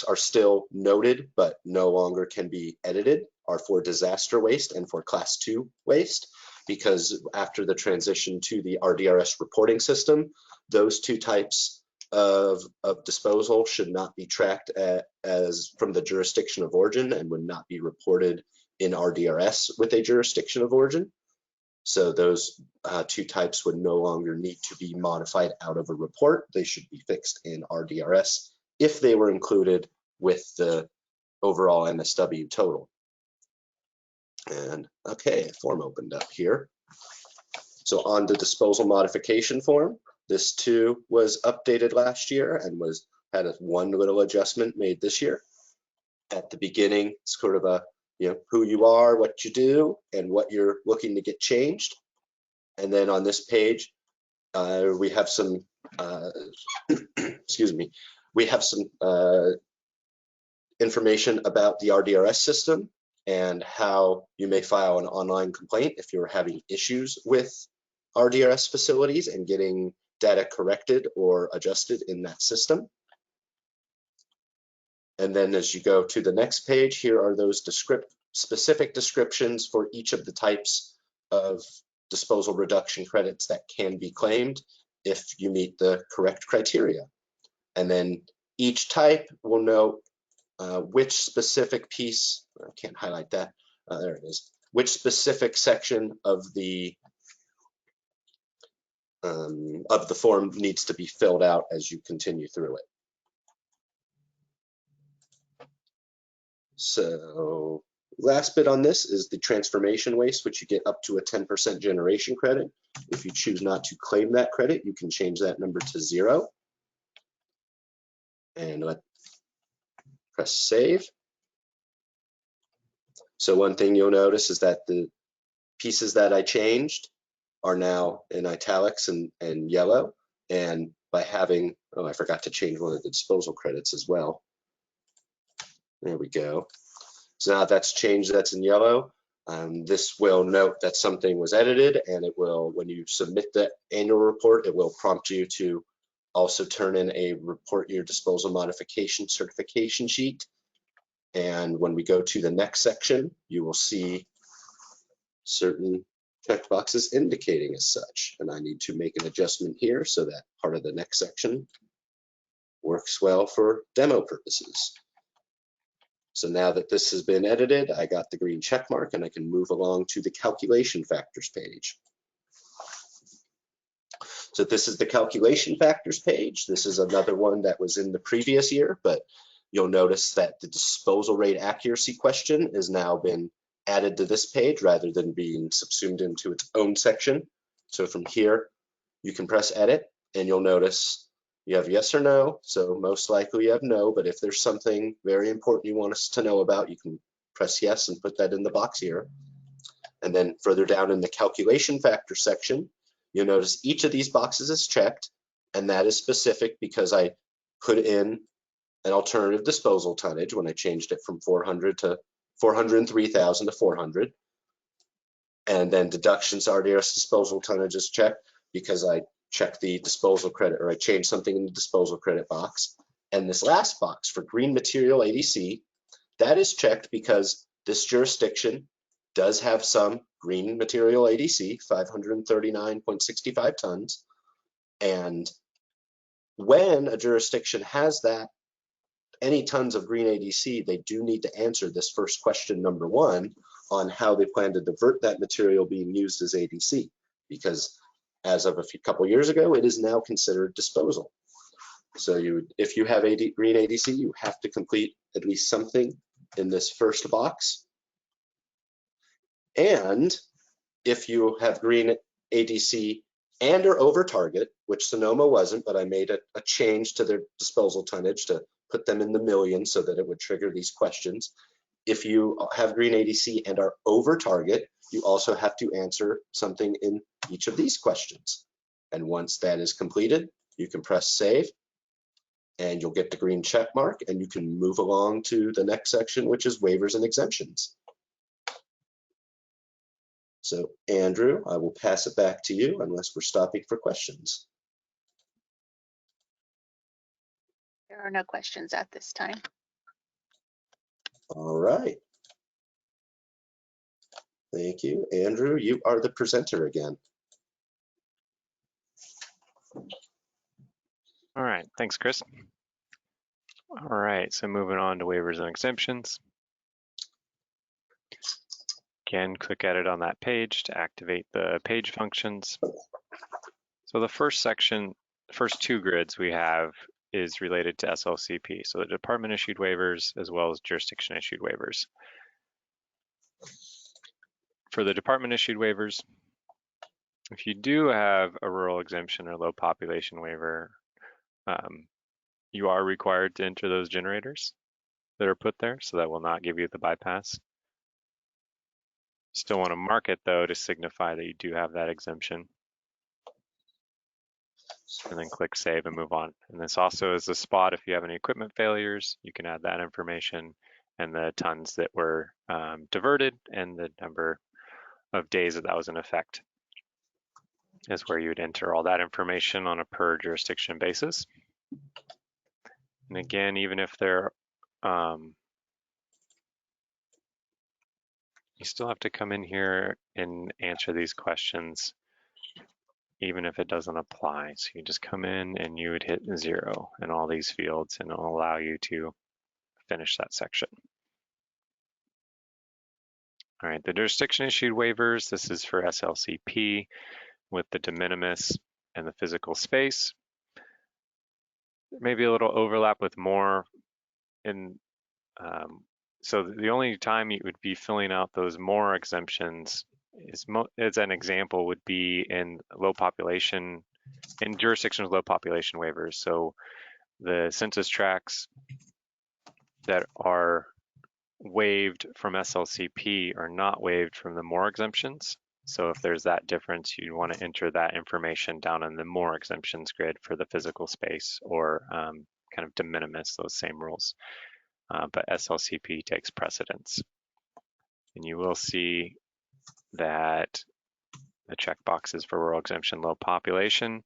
are still noted but no longer can be edited are for disaster waste and for class 2 waste, because after the transition to the RDRS reporting system, those two types of disposal should not be tracked as from the jurisdiction of origin and would not be reported in RDRS with a jurisdiction of origin. So those two types would no longer need to be modified out of a report. They should be fixed in RDRS if they were included with the overall MSW total. And okay, a form opened up here. So on the disposal modification form, this too was updated last year and had one little adjustment made this year. At the beginning, it's sort of a who you are, what you do, and what you're looking to get changed. And then on this page, we have some, excuse me, we have some information about the RDRS system and how you may file an online complaint if you're having issues with RDRS facilities and getting data corrected or adjusted in that system. And then as you go to the next page, here are those specific descriptions for each of the types of disposal reduction credits that can be claimed if you meet the correct criteria. And then each type will note which specific piece, I can't highlight that, there it is, which specific section of the form needs to be filled out as you continue through it. So last bit on this is the transformation waste, which you get up to a 10% generation credit. If you choose not to claim that credit, you can change that number to 0. And press save. So one thing you'll notice is that the pieces that I changed are now in italics and yellow. And by having, oh, I forgot to change one of the disposal credits as well. There we go. So now that's changed, that's in yellow. This will note that something was edited, and it will, when you submit the annual report, it will prompt you to also turn in a report your disposal modification certification sheet. And when we go to the next section, you will see certain checkboxes indicating as such. And I need to make an adjustment here so that part of the next section works well for demo purposes. So now that this has been edited, I got the green check mark and I can move along to the calculation factors page. So this is the calculation factors page. This is another one that was in the previous year, but you'll notice that the disposal rate accuracy question has now been added to this page rather than being subsumed into its own section. So from here, you can press edit and you'll notice you have yes or no. So most likely you have no, but if there's something very important you want us to know about, you can press yes and put that in the box here. And then further down in the calculation factor section, you'll notice each of these boxes is checked, and that is specific because I put in an alternative disposal tonnage when I changed it from 403,000 to 400. And then deductions RDS disposal tonnage is checked because I checked the disposal credit, or I changed something in the disposal credit box. And this last box for green material ADC, that is checked because this jurisdiction does have some green material ADC, 539.65 tons. And when a jurisdiction has that, any tons of green ADC, they do need to answer this first question, number 1, on how they plan to divert that material being used as ADC, because as of a couple years ago, it is now considered disposal. So if you have green ADC, you have to complete at least something in this first box. And if you have green ADC and are over target, which Sonoma wasn't, but I made a change to their disposal tonnage to put them in the millions so that it would trigger these questions. If you have green ADC and are over target, you also have to answer something in each of these questions. And once that is completed, you can press save and you'll get the green check mark and you can move along to the next section, which is waivers and exemptions. So Andrew, I will pass it back to you unless we're stopping for questions. There are no questions at this time. All right. Thank you. Andrew, you are the presenter again. All right, thanks, Chris. All right, so moving on to waivers and exemptions. Again, click edit on that page to activate the page functions. So the first section, the first 2 grids we have is related to SLCP. So the department issued waivers as well as jurisdiction issued waivers. For the department issued waivers, if you do have a rural exemption or low population waiver, you are required to enter those generators that are put there, so that will not give you the bypass. Still want to mark it though to signify that you do have that exemption. And then click save and move on. And this also is a spot if you have any equipment failures, you can add that information and the tons that were diverted and the number of days that was in effect is where you would enter all that information on a per jurisdiction basis. And again, even if they're you still have to come in here and answer these questions, even if it doesn't apply. So you just come in and you would hit 0 in all these fields and it'll allow you to finish that section. All right, the jurisdiction issued waivers, this is for SLCP with the de minimis and the physical space. Maybe a little overlap with more in so the only time you would be filling out those more exemptions is, as an example, would be in low population, in jurisdictions with low population waivers. So the census tracts that are waived from SLCP are not waived from the more exemptions. So if there's that difference, you want to enter that information down in the more exemptions grid for the physical space or kind of de minimis, those same rules. But SLCP takes precedence. And you will see that the checkboxes for rural exemption, low population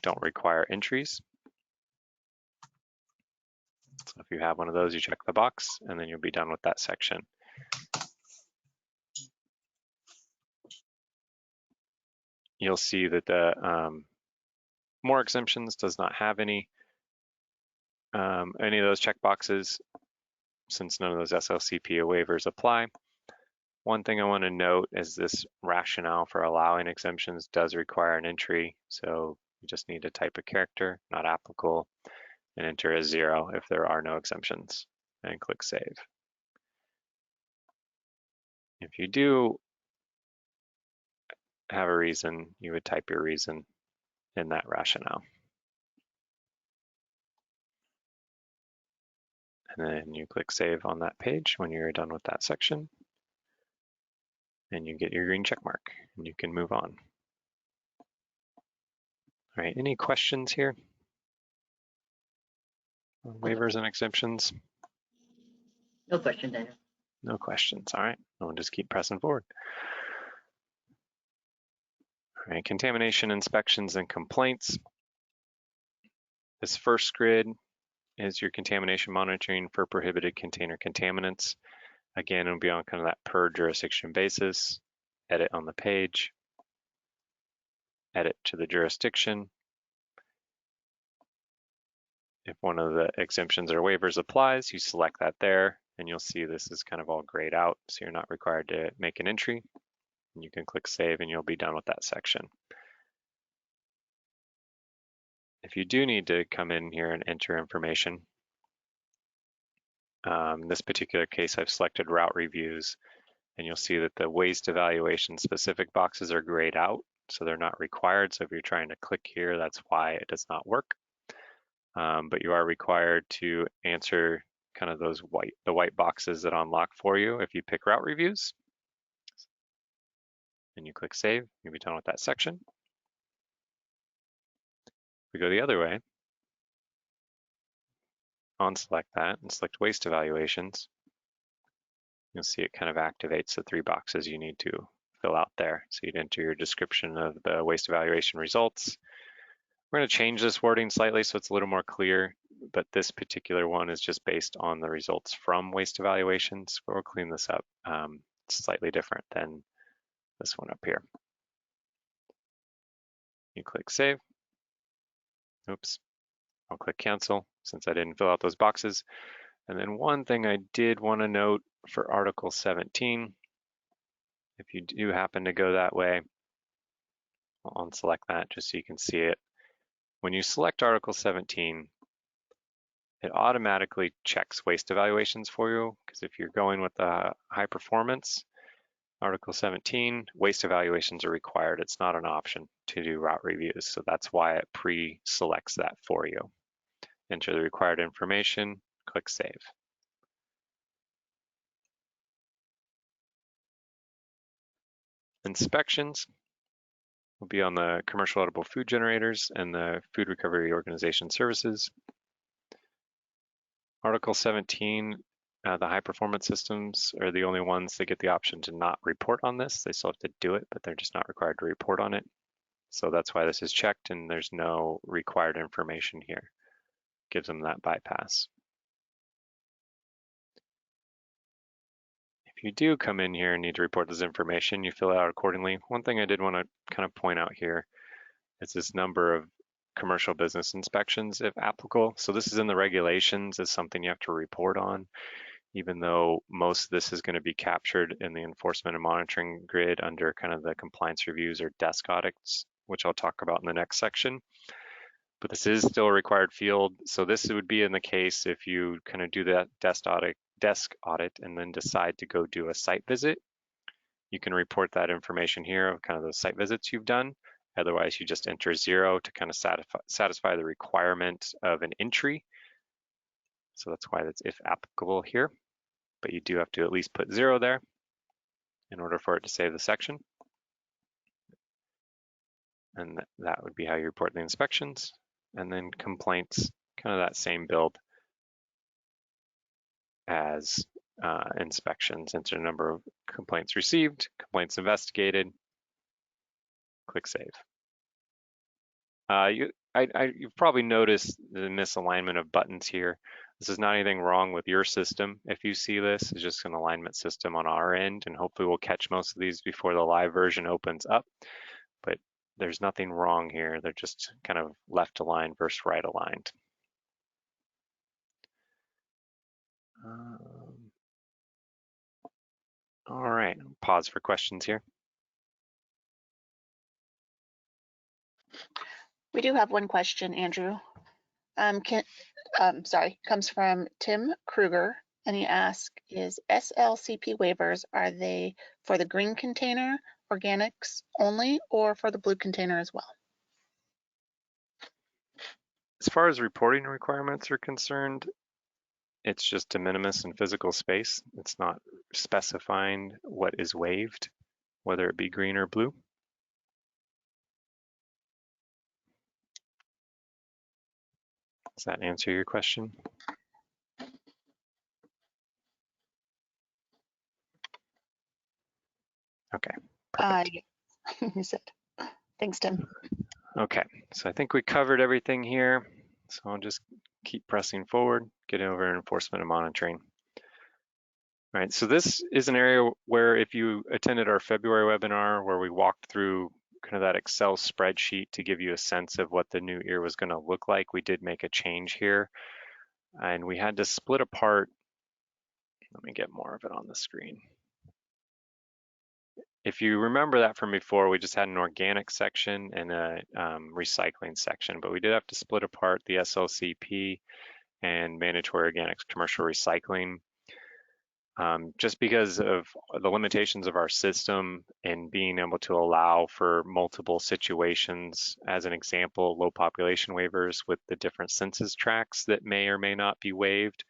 don't require entries. So if you have one of those, you check the box and then you'll be done with that section. You'll see that the more exemptions does not have any of those checkboxes. since none of those SLCPA waivers apply. One thing I want to note is this rationale for allowing exemptions does require an entry. So you just need to type a character, not applicable, and enter a 0 if there are no exemptions, and click save. If you do have a reason, you would type your reason in that rationale. And then you click save on that page when you're done with that section. And you get your green check mark and you can move on. All right, any questions here? On waivers and exemptions? No question, Daniel. No questions, all right. I'll just keep pressing forward. All right, contamination inspections and complaints. This first grid is your contamination monitoring for prohibited container contaminants. Again, it'll be on kind of that per jurisdiction basis. Edit on the page. Edit to the jurisdiction. If one of the exemptions or waivers applies, you select that there, and you'll see this is kind of all grayed out, so you're not required to make an entry. And you can click save and you'll be done with that section. If you do need to come in here and enter information, in this particular case, I've selected route reviews, and you'll see that the waste evaluation specific boxes are grayed out, so they're not required. So if you're trying to click here, that's why it does not work. But you are required to answer kind of those the white boxes that unlock for you if you pick route reviews. And you click save, you'll be done with that section. We go the other way, unselect that and select waste evaluations. You'll see it kind of activates the 3 boxes you need to fill out there. So you'd enter your description of the waste evaluation results. We're going to change this wording slightly so it's a little more clear, but this particular one is just based on the results from waste evaluations. But we'll clean this up. It's slightly different than this one up here. You click save. Oops, I'll click cancel since I didn't fill out those boxes. And then one thing I did want to note for Article 17, if you do happen to go that way, I'll unselect that just so you can see it. When you select Article 17, it automatically checks waste evaluations for you, because if you're going with the high performance, Article 17, waste evaluations are required. It's not an option to do route reviews, so that's why it pre-selects that for you. Enter the required information, click save. Inspections will be on the commercial edible food generators and the food recovery organization services. Article 17, the high performance systems are the only ones that get the option to not report on this. They still have to do it, but they're just not required to report on it. So that's why this is checked and there's no required information here. Gives them that bypass. If you do come in here and need to report this information, you fill it out accordingly. One thing I did want to kind of point out here is this number of commercial business inspections, if applicable. So this is in the regulations, is something you have to report on, even though most of this is going to be captured in the enforcement and monitoring grid under kind of the compliance reviews or desk audits, which I'll talk about in the next section. But this is still a required field. So this would be in the case if you kind of do that desk audit and then decide to go do a site visit. You can report that information here of kind of those site visits you've done. Otherwise, you just enter 0 to kind of satisfy the requirement of an entry. So that's why that's if applicable here. But you do have to at least put 0 there in order for it to save the section. And that would be how you report the inspections. And then complaints, kind of that same build as inspections. Enter the number of complaints received, complaints investigated, click save. You've probably noticed the misalignment of buttons here. This is not anything wrong with your system. If you see this, it's just an alignment system on our end, and hopefully we'll catch most of these before the live version opens up. But there's nothing wrong here. They're just kind of left aligned versus right aligned. All right, pause for questions here. We do have one question, Andrew. Comes from Tim Kruger, and he asks, is SLCP waivers, are they for the green container, organics only, or for the blue container as well? As far as reporting requirements are concerned, it's just de minimis in physical space. It's not specifying what is waived, whether it be green or blue. Does that answer your question? Okay. He said. Thanks, Tim. Okay, so I think we covered everything here. So I'll just keep pressing forward, get over enforcement and monitoring. All right, so this is an area where if you attended our February webinar where we walked through kind of that Excel spreadsheet to give you a sense of what the new EAR was going to look like, we did make a change here. And we had to split apart. Let me get more of it on the screen. If you remember that from before, we just had an organic section and a recycling section, but we did have to split apart the SLCP and mandatory organics commercial recycling. Just because of the limitations of our system and being able to allow for multiple situations, as an example, low population waivers with the different census tracts that may or may not be waived.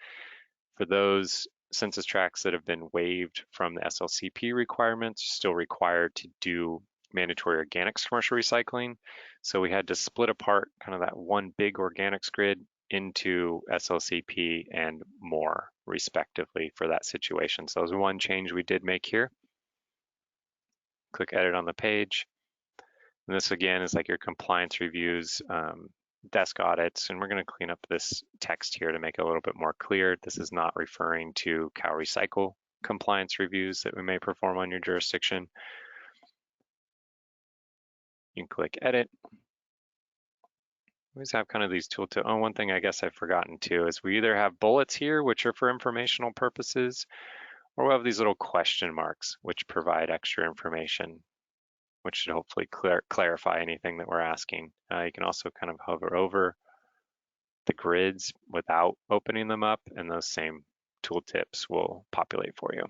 For those census tracts that have been waived from the SLCP requirements, still required to do mandatory organics commercial recycling. So we had to split apart kind of that one big organics grid into SLCP and more respectively for that situation. So that was one change we did make here. Click edit on the page. And this again is like your compliance reviews, desk audits, and we're going to clean up this text here to make it a little bit more clear. This is not referring to CalRecycle compliance reviews that we may perform on your jurisdiction. You can click edit. We always have kind of these tooltips. Oh, one thing I guess I've forgotten too is we either have bullets here, which are for informational purposes, or we have these little question marks, which provide extra information, which should hopefully clarify anything that we're asking. You can also kind of hover over the grids without opening them up, and those same tooltips will populate for you.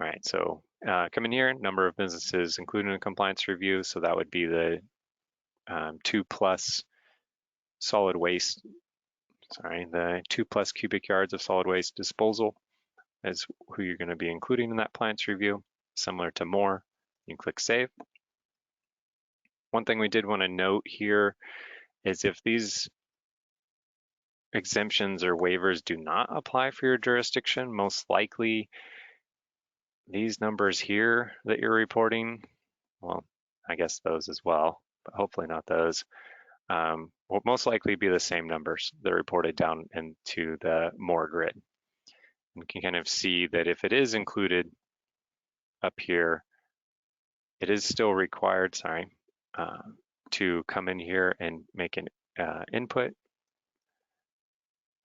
All right, so come in here, number of businesses, including a compliance review. So that would be the 2+ solid waste, the 2+ cubic yards of solid waste disposal is who you're going to be including in that compliance review. Similar to more, you can click save. One thing we did want to note here is if these exemptions or waivers do not apply for your jurisdiction, most likely these numbers here that you're reporting, well, I guess those as well, but hopefully not those, will most likely be the same numbers that are reported down into the more grid. You can kind of see that if it is included up here, it is still required, to come in here and make an input,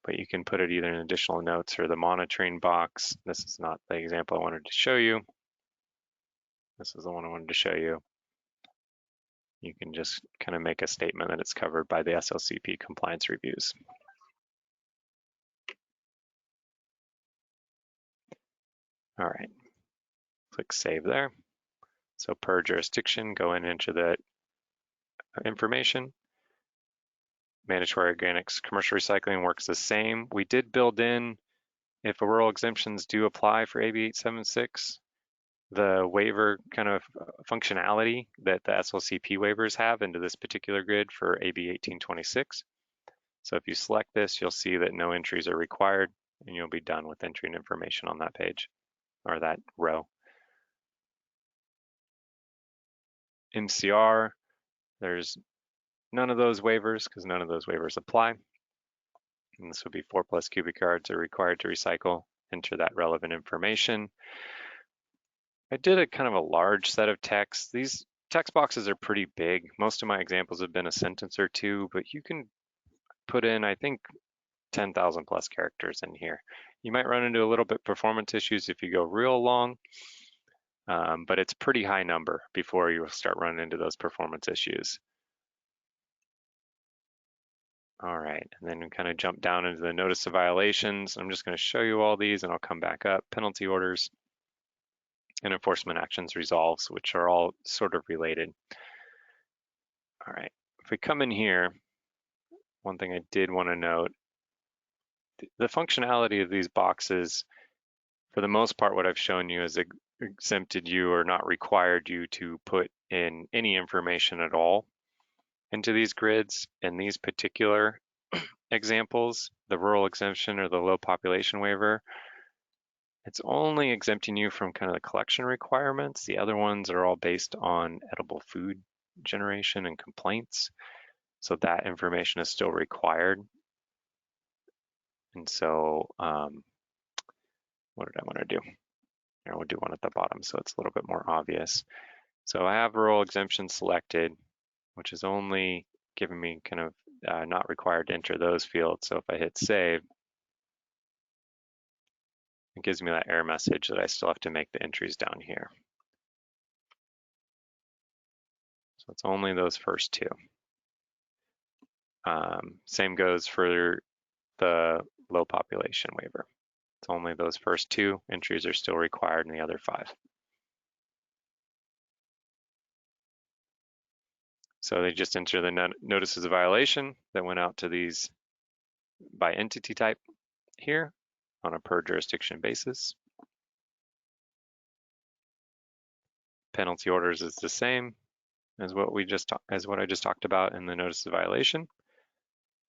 but you can put it either in additional notes or the monitoring box. This is not the example I wanted to show you. This is the one I wanted to show you. You can just kind of make a statement that it's covered by the SLCP compliance reviews. All right, click save there. So per jurisdiction, go in into the information. Mandatory organics commercial recycling works the same. We did build in, if rural exemptions do apply for AB 876, the waiver kind of functionality that the SLCP waivers have into this particular grid for AB 1826. So if you select this, you'll see that no entries are required and you'll be done with entering information on that page or that row. MCR, there's none of those waivers because none of those waivers apply. And this would be 4+ cubic yards are required to recycle. Enter that relevant information. I did a kind of a large set of text. These text boxes are pretty big. Most of my examples have been a sentence or two, but you can put in, I think, 10,000 plus characters in here. You might run into a little bit performance issues if you go real long, but it's pretty high number before you start running into those performance issues. All right, and then we kind of jump down into the notice of violations. I'm just going to show you all these and I'll come back up. Penalty orders and enforcement actions resolves, which are all sort of related. All right, if we come in here, one thing I did want to note, the functionality of these boxes, for the most part, what I've shown you is exempted you or not required you to put in any information at all into these grids. In these particular examples, the rural exemption or the low population waiver, it's only exempting you from kind of the collection requirements. The other ones are all based on edible food generation and complaints. So that information is still required. And so what did I want to do? Here, we'll do one at the bottom so it's a little bit more obvious. So I have rural exemption selected, which is only giving me kind of not required to enter those fields. So if I hit save, it gives me that error message that I still have to make the entries down here. So it's only those first two. Same goes for the low population waiver. It's only those first two entries are still required in the other 5. So they just enter the notices of violation that went out to these by entity type here on a per jurisdiction basis. Penalty orders is the same as what I just talked about in the notice of violation,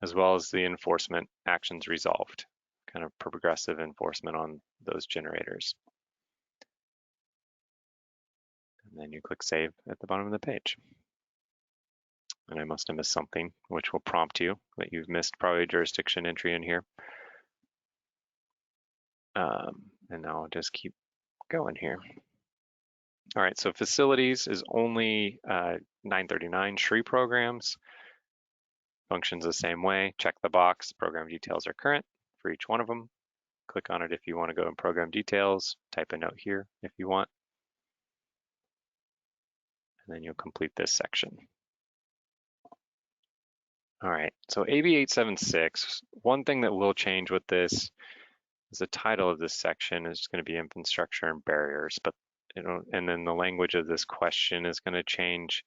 as well as the enforcement actions resolved, kind of progressive enforcement on those generators. And then you click save at the bottom of the page. And I must have missed something, which will prompt you that you've missed probably a jurisdiction entry in here. And now I'll just keep going here. All right, so facilities is only 939 SHRI programs. Functions the same way. Check the box. Program details are current for each one of them. Click on it if you want to go in program details. Type a note here if you want. And then you'll complete this section. All right, so AB 876, one thing that will change with this is the title of this section is going to be infrastructure and barriers, but and then the language of this question is going to change,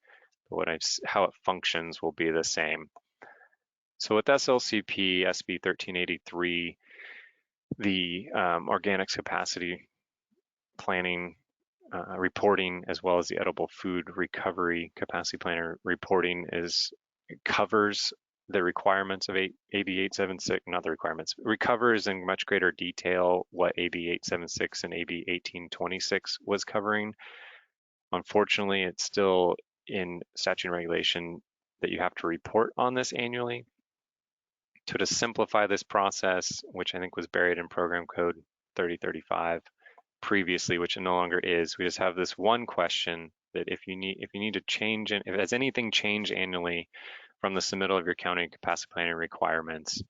but how it functions will be the same. So with SLCP SB 1383, the organics capacity planning reporting, as well as the edible food recovery capacity planner reporting covers the requirements of AB 876, not the requirements, recovers in much greater detail what AB 876 and AB 1826 was covering. Unfortunately, it's still in statute and regulation that you have to report on this annually. So to simplify this process, which I think was buried in program code 3035 previously, which it no longer is, we just have this one question that if you need to change, if has anything changed annually from the submittal of your county capacity planning requirements,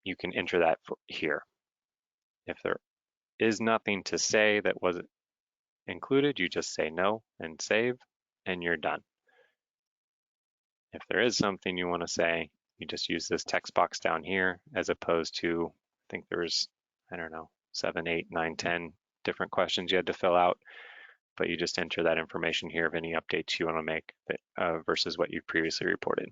you can enter that here. If there is nothing to say that wasn't included, you just say no and save, and you're done. If there is something you want to say, you just use this text box down here, as opposed to, I think there's, I don't know, 7, 8, 9, 10 different questions you had to fill out, but you just enter that information here of any updates you want to make versus what you've previously reported.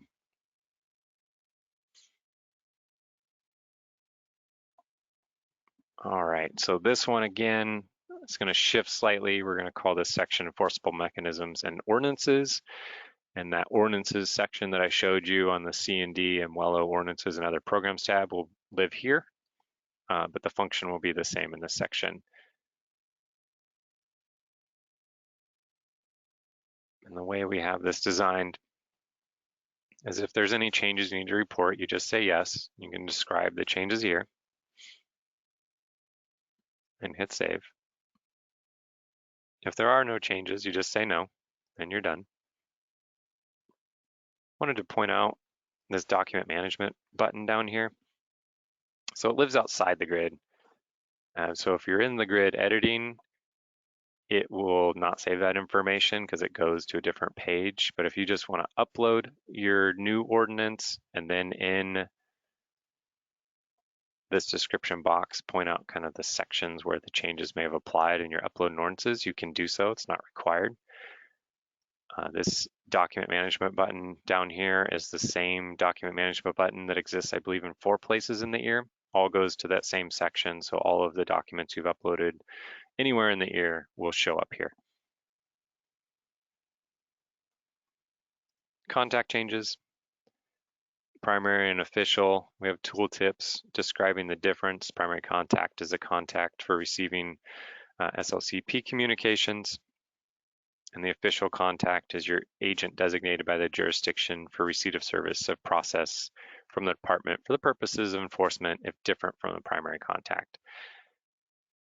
All right, so this one again, it's going to shift slightly. We're going to call this section Enforceable Mechanisms and Ordinances. And that Ordinances section that I showed you on the C&D and WELO Ordinances and Other Programs tab will live here, but the function will be the same in this section. And the way we have this designed is if there's any changes you need to report, you just say yes. You can describe the changes here and hit save. If there are no changes, you just say no, and you're done. Wanted to point out this document management button down here. So it lives outside the grid. So if you're in the grid editing, it will not save that information because it goes to a different page. But if you just want to upload your new ordinance and then in this description box, point out kind of the sections where the changes may have applied in your upload ordinances, you can do so. It's not required. This document management button down here is the same document management button that exists, I believe, in 4 places in the ear. All goes to that same section. So all of the documents you've uploaded anywhere in the ear will show up here. Contact changes, primary and official. We have tooltips describing the difference. Primary contact is a contact for receiving SLCP communications. And the official contact is your agent designated by the jurisdiction for receipt of service of process from the department for the purposes of enforcement if different from the primary contact.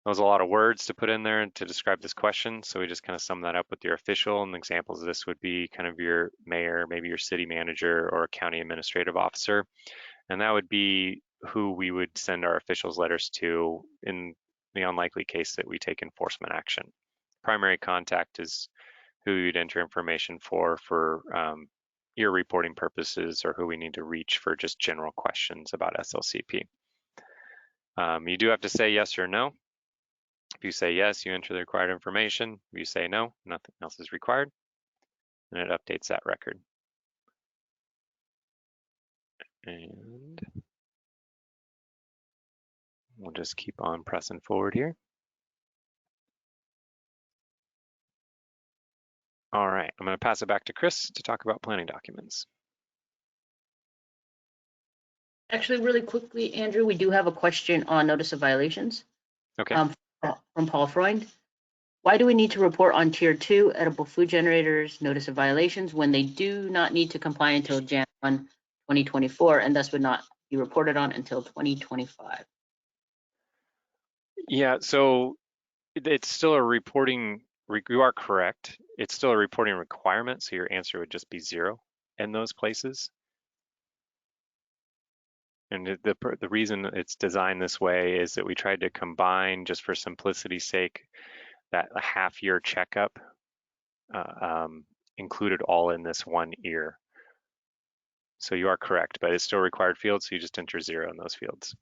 That was a lot of words to put in there to describe this question, so we just kind of sum that up with your official, and examples of this would be kind of your mayor, maybe your city manager or county administrative officer, and that would be who we would send our officials letters to in the unlikely case that we take enforcement action. Primary contact is who you'd enter information for ear reporting purposes or who we need to reach for just general questions about SLCP. You do have to say yes or no. If you say yes, you enter the required information. If you say no, nothing else is required, and it updates that record. And we'll just keep on pressing forward here. All right, I'm going to pass it back to Chris to talk about planning documents. Actually, really quickly, Andrew, we do have a question on notice of violations. Okay. From Paul Freund. Why do we need to report on Tier 2 edible food generators notice of violations when they do not need to comply until Jan 1, 2024, and thus would not be reported on until 2025? Yeah, so it's still a reporting, you are correct. It's still a reporting requirement, so your answer would just be 0 in those places. And the reason it's designed this way is that we tried to combine, just for simplicity's sake, that a half-year checkup included all in this one ear. So you are correct, but it's still a required field, so you just enter 0 in those fields.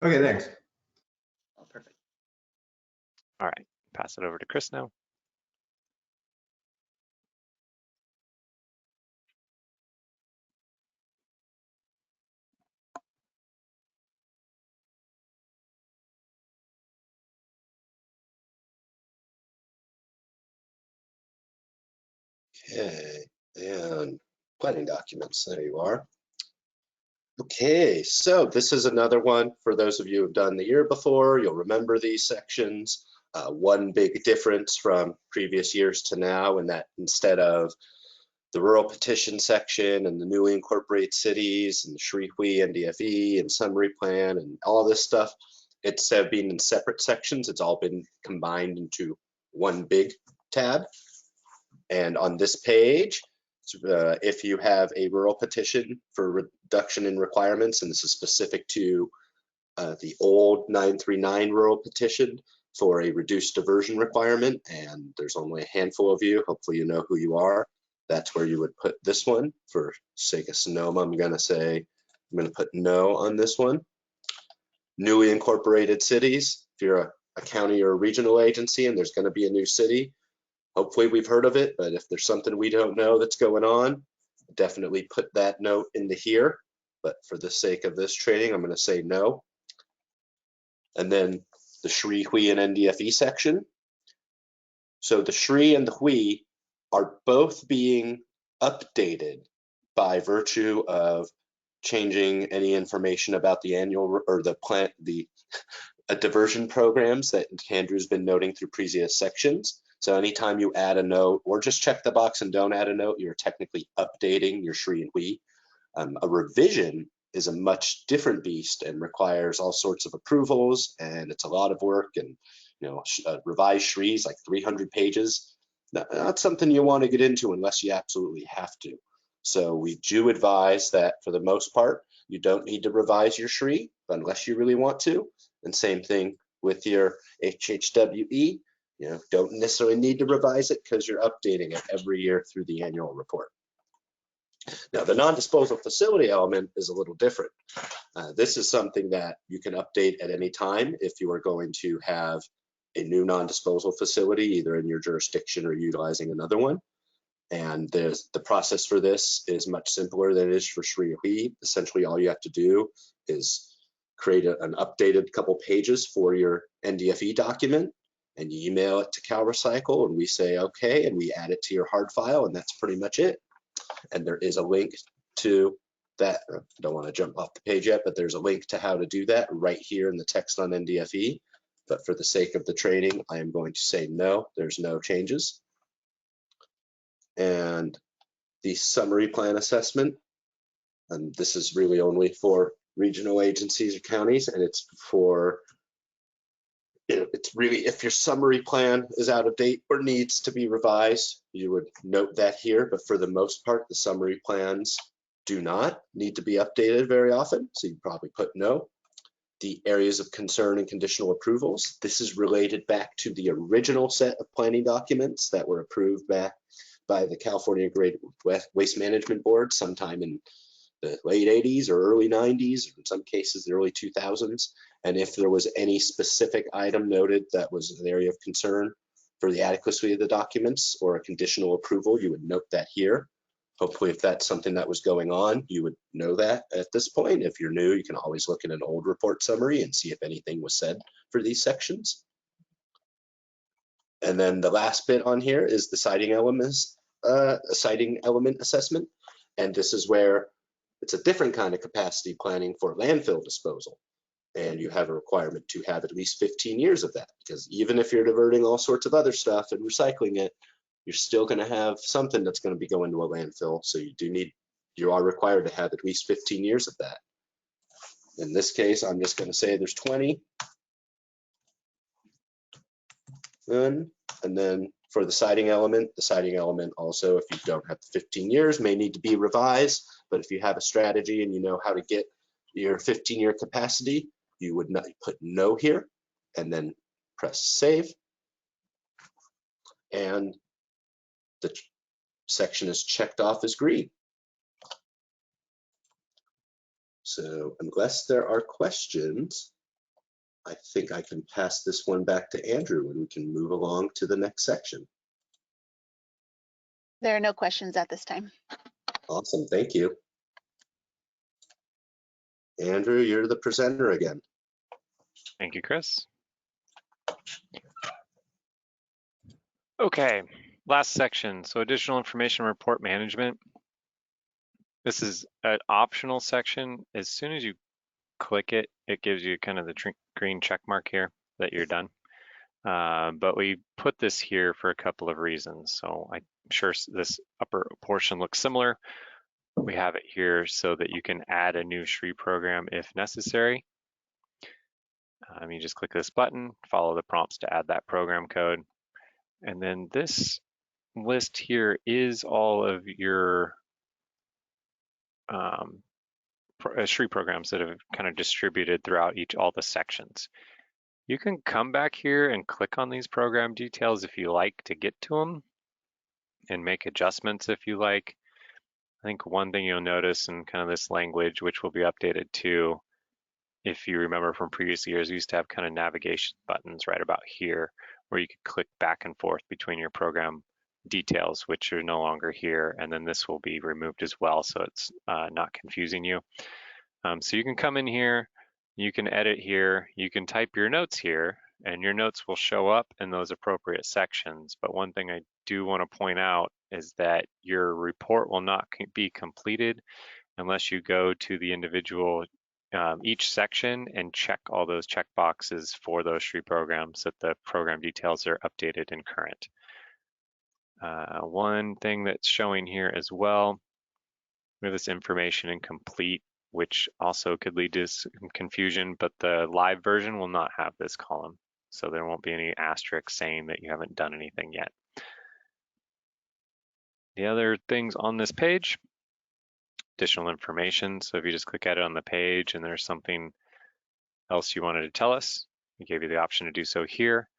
Okay, thanks. Oh, perfect. All right, pass it over to Chris now. Okay, and planning documents, there you are. Okay, so this is another one for those of you who've done the year before. You'll remember these sections. One big difference from previous years to now, and that instead of the rural petition section and the newly incorporated cities and the Shrewsbury NDFE and summary plan and all this stuff, instead of being in separate sections, it's all been combined into one big tab. And on this page, if you have a rural petition for reduction in requirements, and this is specific to the old 939 rural petition for a reduced diversion requirement, and there's only a handful of you, hopefully you know who you are, that's where you would put this one. For sake of Sonoma, I'm going to put no on this one. Newly incorporated cities, if you're a county or a regional agency and there's going to be a new city, hopefully we've heard of it, but if there's something we don't know that's going on, definitely put that note into here. But for the sake of this training, I'm going to say no. And then the SHRI, WHI, and NDFE section. So the SHRI and the WHI are both being updated by virtue of changing any information about the annual or the diversion programs that Andrew's been noting through previous sections. So anytime you add a note or just check the box and don't add a note, you're technically updating your SHRI and WHI. A revision is a much different beast and requires all sorts of approvals, and it's a lot of work. And revised SHRI is like 300 pages. Not something you want to get into unless you absolutely have to. So we do advise that for the most part, you don't need to revise your SHRI unless you really want to. And same thing with your HHWE. You know, don't necessarily need to revise it because you're updating it every year through the annual report. Now, the non-disposal facility element is a little different. This is something that you can update at any time if you are going to have a new non-disposal facility, either in your jurisdiction or utilizing another one. And the process for this is much simpler than it is for SHRI. Essentially, all you have to do is create an updated couple pages for your NDFE document, and you email it to CalRecycle, and we say, okay, and we add it to your hard file, and that's pretty much it. And there is a link to that. I don't want to jump off the page yet, but there's a link to how to do that right here in the text on NDFE. But for the sake of the training, I am going to say no, there's no changes. And the summary plan assessment, and this is really only for regional agencies or counties, and it's for, you know, it's really if your summary plan is out of date or needs to be revised, you would note that here. But for the most part, the summary plans do not need to be updated very often, so you probably put no. The areas of concern and conditional approvals, this is related back to the original set of planning documents that were approved back by the California Integrated Waste Management Board sometime in the late 80s or early 90s, or in some cases the early 2000s. And if there was any specific item noted that was an area of concern for the adequacy of the documents or a conditional approval, you would note that here. Hopefully, if that's something that was going on, you would know that at this point. If you're new, you can always look at an old report summary and see if anything was said for these sections. And then the last bit on here is the citing elements, citing element assessment. And this is where it's a different kind of capacity planning for landfill disposal. And you have a requirement to have at least 15 years of that, because even if you're diverting all sorts of other stuff and recycling it, you're still going to have something that's going to be going to a landfill. So you are required to have at least 15 years of that. In this case, I'm just going to say there's 20. And then for the citing element also, if you don't have the 15 years, may need to be revised. But if you have a strategy and you know how to get your 15-year capacity, you would not put no here and then press save. And the section is checked off as green. So unless there are questions, I think I can pass this one back to Andrew and we can move along to the next section. There are no questions at this time. Awesome, thank you. Andrew, you're the presenter again. Thank you, Chris. Okay, last section. So additional information report management. This is an optional section. As soon as you click it, it gives you kind of the green check mark here that you're done. But we put this here for a couple of reasons. So I'm sure this upper portion looks similar. We have it here so that you can add a new SHRI program if necessary. You just click this button, follow the prompts to add that program code. And then this list here is all of your SHRI programs that have kind of distributed throughout all the sections. You can come back here and click on these program details if you like to get to them and make adjustments if you like. I think one thing you'll notice in kind of this language, which will be updated too, if you remember from previous years, we used to have kind of navigation buttons right about here where you could click back and forth between your program details, which are no longer here. And then this will be removed as well, so it's not confusing you. So you can come in here, you can edit here, you can type your notes here, and your notes will show up in those appropriate sections. But one thing I do want to point out is that your report will not be completed unless you go to the individual each section and check all those check boxes for those SHRI programs so that the program details are updated and current. One thing that's showing here as well, we have this information incomplete, which also could lead to some confusion, but the live version will not have this column. So there won't be any asterisk saying that you haven't done anything yet. The other things on this page, additional information. So if you just click at it on the page and there's something else you wanted to tell us, we gave you the option to do so here.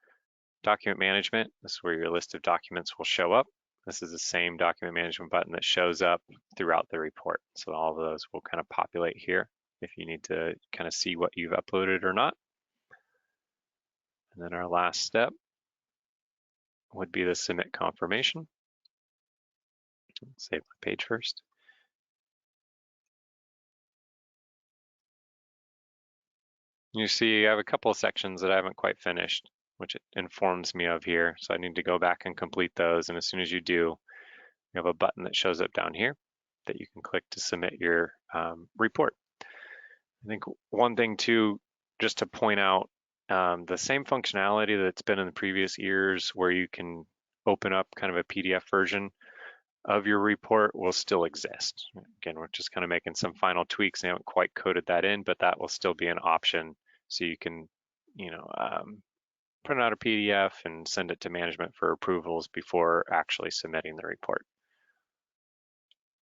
Document management, this is where your list of documents will show up. This is the same document management button that shows up throughout the report. So all of those will kind of populate here if you need to kind of see what you've uploaded or not. And then our last step would be the submit confirmation. Save my page first. You see I have a couple of sections that I haven't quite finished, which it informs me of here. So I need to go back and complete those. And as soon as you do, you have a button that shows up down here that you can click to submit your report. I think one thing too, just to point out, the same functionality that's been in the previous years where you can open up kind of a PDF version of your report will still exist. Again, we're just kind of making some final tweaks. They haven't quite coded that in, but that will still be an option. So you can, print out a PDF and send it to management for approvals before actually submitting the report.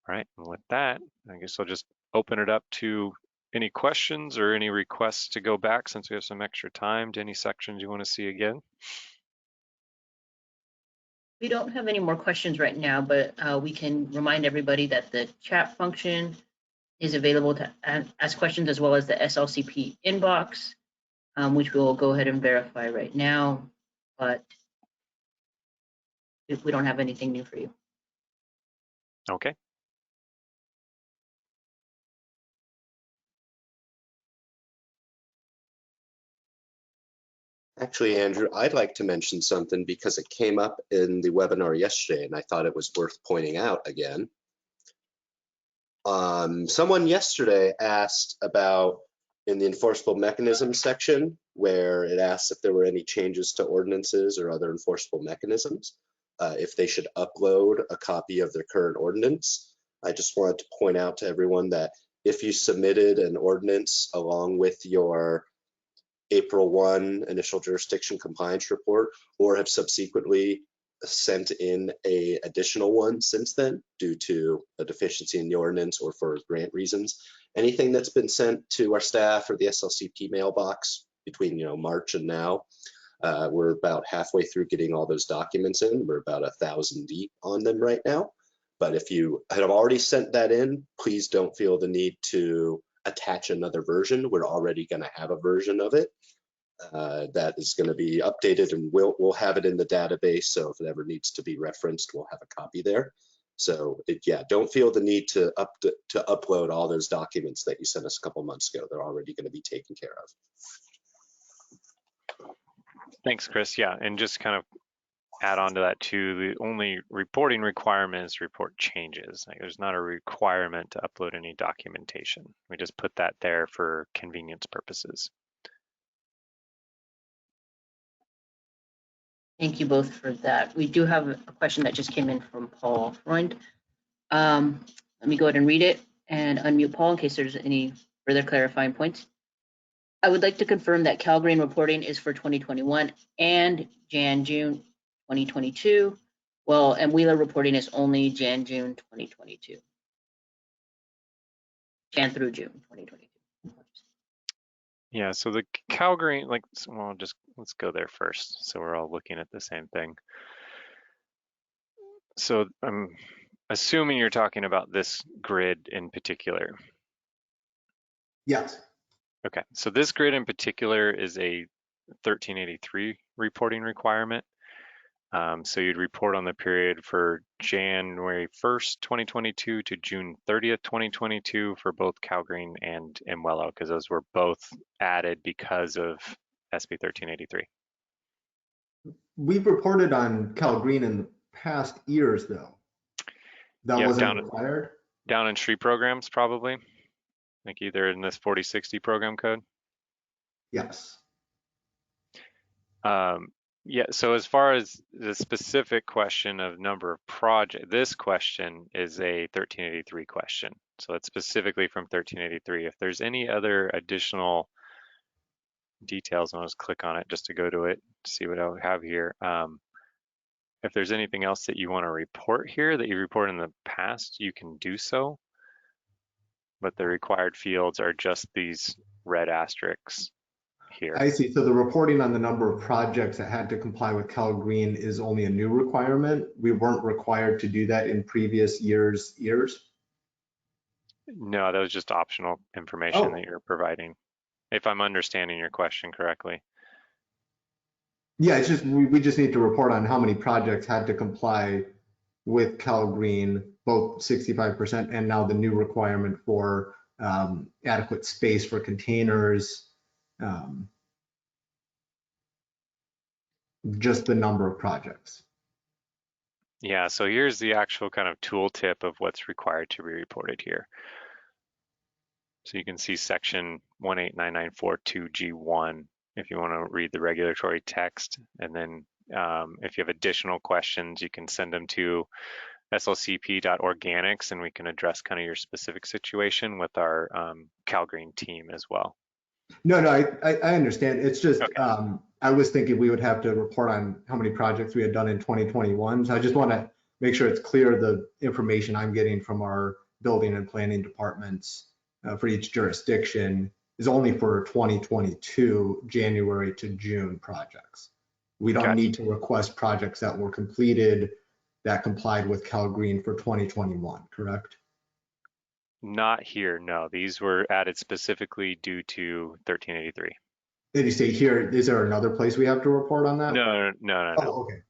All right, and with that, I guess I'll just open it up to any questions or any requests to go back since we have some extra time to any sections you want to see again. We don't have any more questions right now, but we can remind everybody that the chat function is available to ask questions, as well as the SLCP inbox, which we'll go ahead and verify right now. But if we don't have anything new for you. Okay. Actually, Andrew, I'd like to mention something because it came up in the webinar yesterday and I thought it was worth pointing out again. Someone yesterday asked about in the enforceable mechanism section where it asks if there were any changes to ordinances or other enforceable mechanisms, if they should upload a copy of their current ordinance. I just wanted to point out to everyone that if you submitted an ordinance along with your April 1 initial jurisdiction compliance report or have subsequently sent in a additional one since then due to a deficiency in the ordinance or for grant reasons, anything that's been sent to our staff or the SLCP mailbox between March and now, we're about halfway through getting all those documents in. We're about 1,000 deep on them right now. But if you have already sent that in, please don't feel the need to attach another version. We're already going to have a version of it that is going to be updated, and we'll have it in the database. So if it ever needs to be referenced, we'll have a copy there. So yeah, don't feel the need to upload all those documents that you sent us a couple months ago. They're already going to be taken care of. Thanks, Chris. Yeah, and just kind of add on to that too, the only reporting requirement is report changes. Like, there's not a requirement to upload any documentation. We just put that there for convenience purposes. Thank you both for that. We do have a question that just came in from Paul Freund. Let me go ahead and read it and unmute Paul in case there's any further clarifying points. I would like to confirm that CalGreen reporting is for 2021 and Jan-June 2022. Well, and Wheeler reporting is only Jan-June 2022. Jan through June 2022. Yeah, so the CalGreen, well, let's go there first. So we're all looking at the same thing. So I'm assuming you're talking about this grid in particular. Yes. Okay, so this grid in particular is a 1383 reporting requirement. So you'd report on the period for January 1st, 2022 to June 30th, 2022 for both CalGreen and Imwello, because those were both added because of SB 1383. We've reported on CalGreen in the past years, though. That wasn't required? Down in street programs, probably. Like either in this 4060 program code. Yes. Yeah, so as far as the specific question of number of projects, this question is a 1383 question. So it's specifically from 1383. If there's any other additional details, I'll just click on it just to go to it, to see what I have here. If there's anything else that you want to report here that you reported in the past, you can do so. But the required fields are just these red asterisks here. I see. So the reporting on the number of projects that had to comply with Cal Green is only a new requirement. We weren't required to do that in previous years. No, that was just optional information Oh. that you're providing, if I'm understanding your question correctly. Yeah, it's just we just need to report on how many projects had to comply with Cal Green, both 65% and now the new requirement for adequate space for containers. Just the number of projects. Yeah, so here's the actual kind of tooltip of what's required to be reported here. So you can see section 18994.2G1 if you want to read the regulatory text. And then if you have additional questions, you can send them to slcp.organics and we can address kind of your specific situation with our CalGreen team as well. No, I understand. It's just, Okay. I was thinking we would have to report on how many projects we had done in 2021. So I just want to make sure it's clear the information I'm getting from our building and planning departments for each jurisdiction is only for 2022, January to June projects. We don't need to request projects that were completed that complied with Cal Green for 2021, correct? Not here, no. These were added specifically due to 1383. Did you say here, is there another place we have to report on that? No. Oh, okay.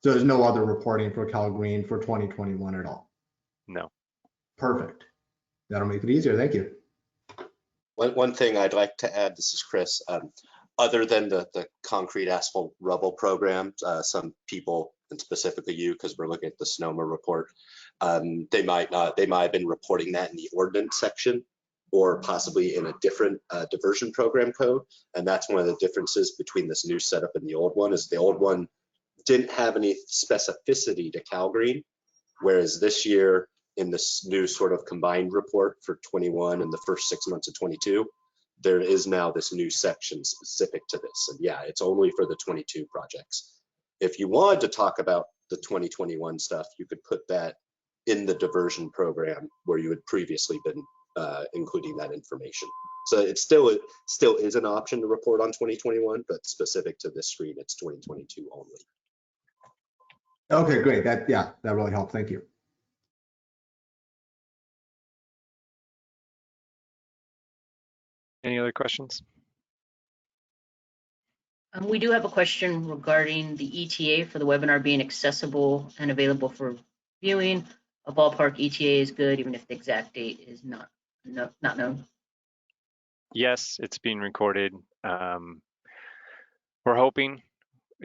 So there's no other reporting for Cal Green for 2021 at all? No. Perfect. That'll make it easier. Thank you. One thing I'd like to add, this is Chris, other than the concrete asphalt rubble program, some people, and specifically you, because we're looking at the SNOMA report, they might have been reporting that in the ordinance section or possibly in a different diversion program code. And that's one of the differences between this new setup and the old one, is the old one didn't have any specificity to CalGreen, whereas this year in this new sort of combined report for 21 and the first 6 months of 22, there is now this new section specific to this. And yeah, it's only for the 22 projects. If you wanted to talk about the 2021 stuff, you could put that in the diversion program where you had previously been including that information. So it still is an option to report on 2021, but specific to this screen, it's 2022 only. Okay, great. That really helped. Thank you. Any other questions? We do have a question regarding the ETA for the webinar being accessible and available for viewing. A ballpark ETA is good, even if the exact date is not known. Yes, it's being recorded. We're hoping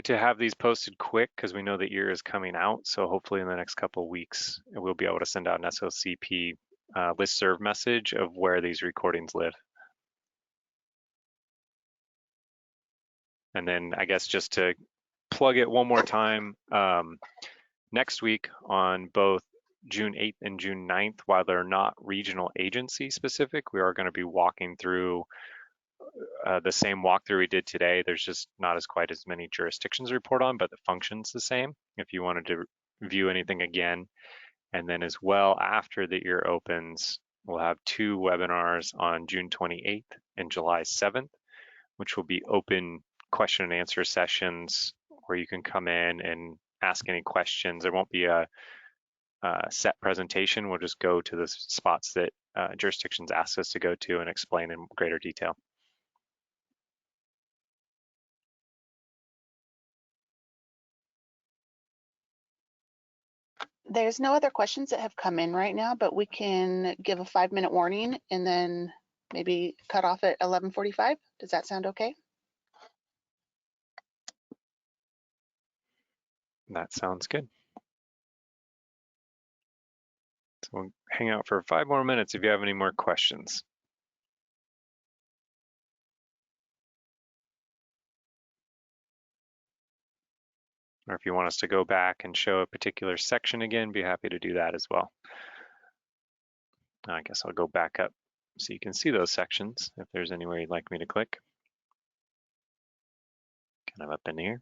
to have these posted quick because we know the year is coming out. So hopefully in the next couple of weeks, we'll be able to send out an SLCP listserv message of where these recordings live. And then I guess just to plug it one more time, next week on both June 8th and June 9th, while they're not regional agency specific, we are going to be walking through the same walkthrough we did today. There's just not quite as many jurisdictions to report on, but the function's the same if you wanted to view anything again. And then as well, after the year opens, we'll have 2 webinars on June 28th and July 7th, which will be open question and answer sessions where you can come in and ask any questions. There won't be a set presentation. We'll just go to the spots that jurisdictions ask us to go to and explain in greater detail. There's no other questions that have come in right now, but we can give a 5-minute warning and then maybe cut off at 11:45. Does that sound okay? That sounds good. So we'll hang out for 5 more minutes if you have any more questions. Or if you want us to go back and show a particular section again, be happy to do that as well. I guess I'll go back up so you can see those sections if there's anywhere you'd like me to click. Kind of up in here.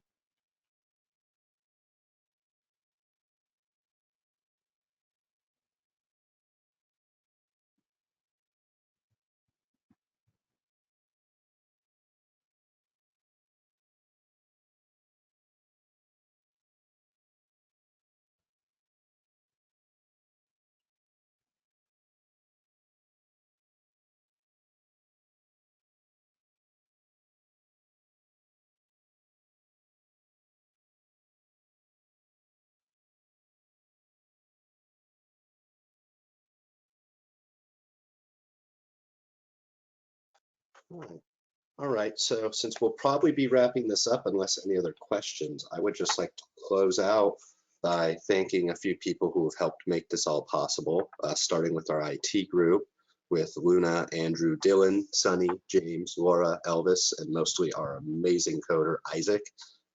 All right, so since we'll probably be wrapping this up unless any other questions, I would just like to close out by thanking a few people who have helped make this all possible, starting with our IT group, with Luna, Andrew, Dylan, Sunny, James, Laura, Elvis, and mostly our amazing coder, Isaac,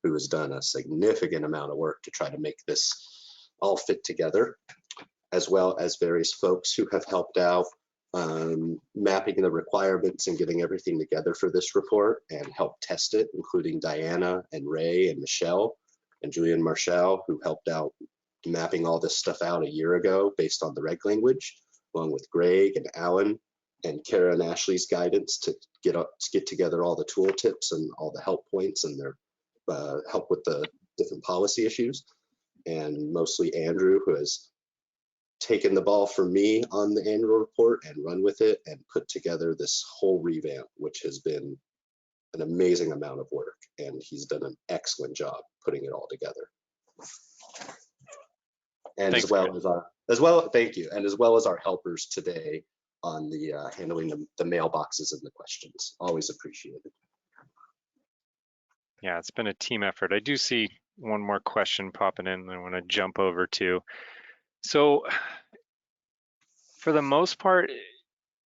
who has done a significant amount of work to try to make this all fit together, as well as various folks who have helped out mapping the requirements and getting everything together for this report and help test it, including Diana and Ray and Michelle and Julian Marshall, who helped out mapping all this stuff out a year ago based on the reg language, along with Greg and Alan and Kara and Ashley's guidance to get together all the tooltips and all the help points and their help with the different policy issues. And mostly Andrew, who has taken the ball from me on the annual report and run with it and put together this whole revamp, which has been an amazing amount of work. And he's done an excellent job putting it all together. And Thanks, thank you. And as well as our helpers today on the handling the mailboxes and the questions. Always appreciated. Yeah, it's been a team effort. I do see one more question popping in that I want to jump over to. So for the most part,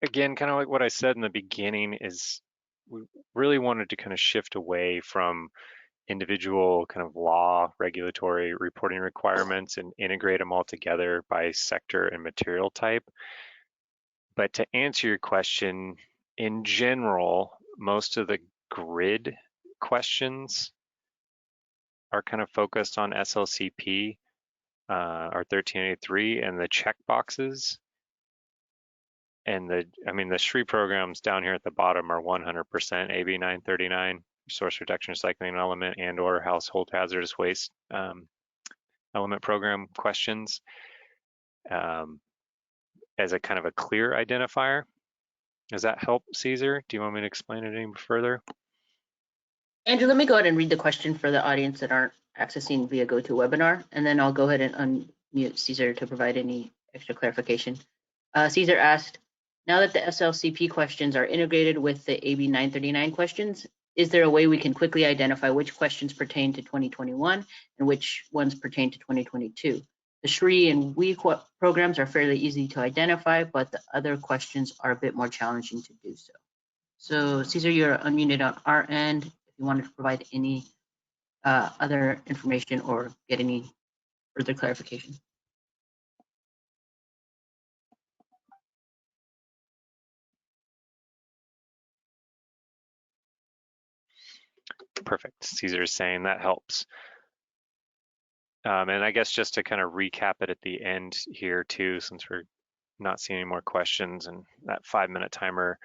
again, kind of like what I said in the beginning, is we really wanted to kind of shift away from individual kind of law, regulatory reporting requirements and integrate them all together by sector and material type. But to answer your question, in general, most of the grid questions are kind of focused on SLCP or 1383 and the check boxes. And the SRE programs down here at the bottom are 100% AB 939, source reduction recycling element and or household hazardous waste element program questions as a kind of a clear identifier. Does that help, Caesar? Do you want me to explain it any further? Andrew, let me go ahead and read the question for the audience that aren't accessing via GoToWebinar, and then I'll go ahead and unmute Caesar to provide any extra clarification. Caesar asked, now that the SLCP questions are integrated with the AB 939 questions, is there a way we can quickly identify which questions pertain to 2021 and which ones pertain to 2022? The SRE and WE programs are fairly easy to identify, but the other questions are a bit more challenging to do so. So Caesar, you're unmuted on our end. If you wanted to provide any other information or get any further clarification. Perfect. Caesar is saying that helps. And I guess just to kind of recap it at the end here too, since we're not seeing any more questions and that 5-minute timer,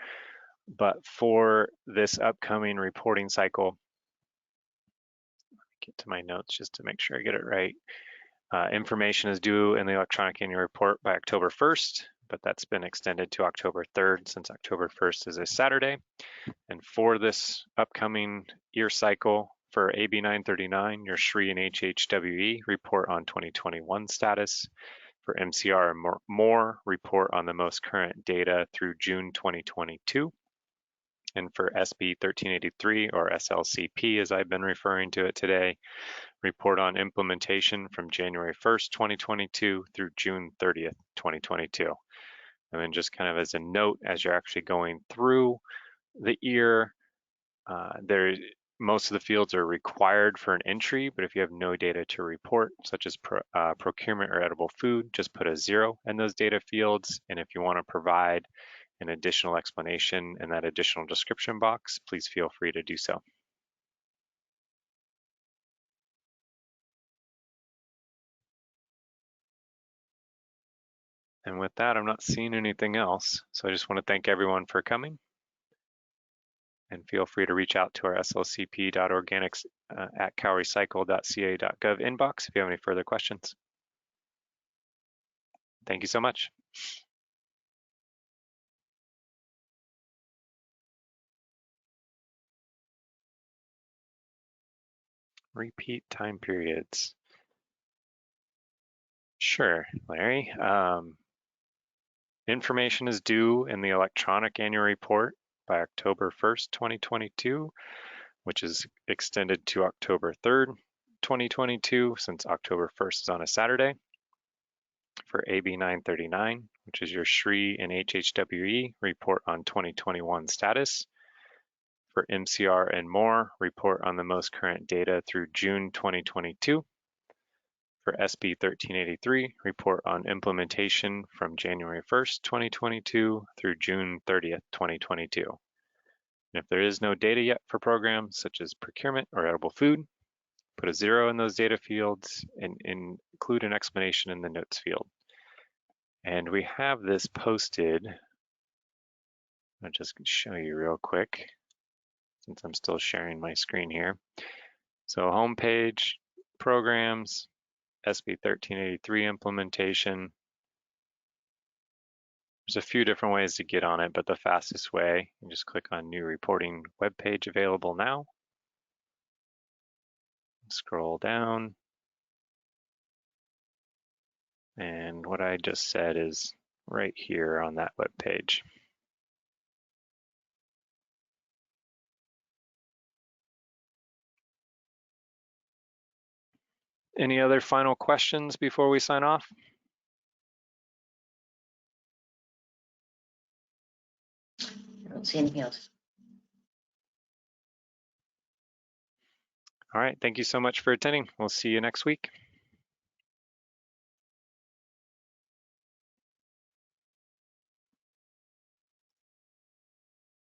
but for this upcoming reporting cycle, get to my notes just to make sure I get it right. Information is due in the electronic annual report by October 1st, but that's been extended to October 3rd since October 1st is a Saturday. And for this upcoming year cycle, for AB 939, your SRE and HHWE report on 2021 status. For MCR and more, report on the most current data through June 2022. And for SB 1383, or SLCP as I've been referring to it today, report on implementation from January 1st, 2022 through June 30th, 2022. And then just kind of as a note, as you're actually going through the year, most of the fields are required for an entry, but if you have no data to report, such as procurement or edible food, just put a 0 in those data fields. And if you want to provide an additional explanation in that additional description box, please feel free to do so. And with that, I'm not seeing anything else. So I just want to thank everyone for coming. And feel free to reach out to our slcp.organics at calrecycle.ca.gov inbox if you have any further questions. Thank you so much. Repeat time periods. Sure, Larry. Information is due in the electronic annual report by October 1st, 2022, which is extended to October 3rd, 2022, since October 1st is on a Saturday. For AB 939, which is your SHRI and HHWE, report on 2021 status. For MCR and more, report on the most current data through June 2022. For SB 1383, report on implementation from January 1st, 2022 through June 30th, 2022. And if there is no data yet for programs such as procurement or edible food, put a 0 in those data fields and include an explanation in the notes field. And we have this posted. I'll just show you real quick since I'm still sharing my screen here. So homepage, programs, SB 1383 implementation. There's a few different ways to get on it, but the fastest way, you just click on new reporting web page available now. Scroll down. And what I just said is right here on that web page. Any other final questions before we sign off? I don't see anything else. All right, thank you so much for attending. We'll see you next week.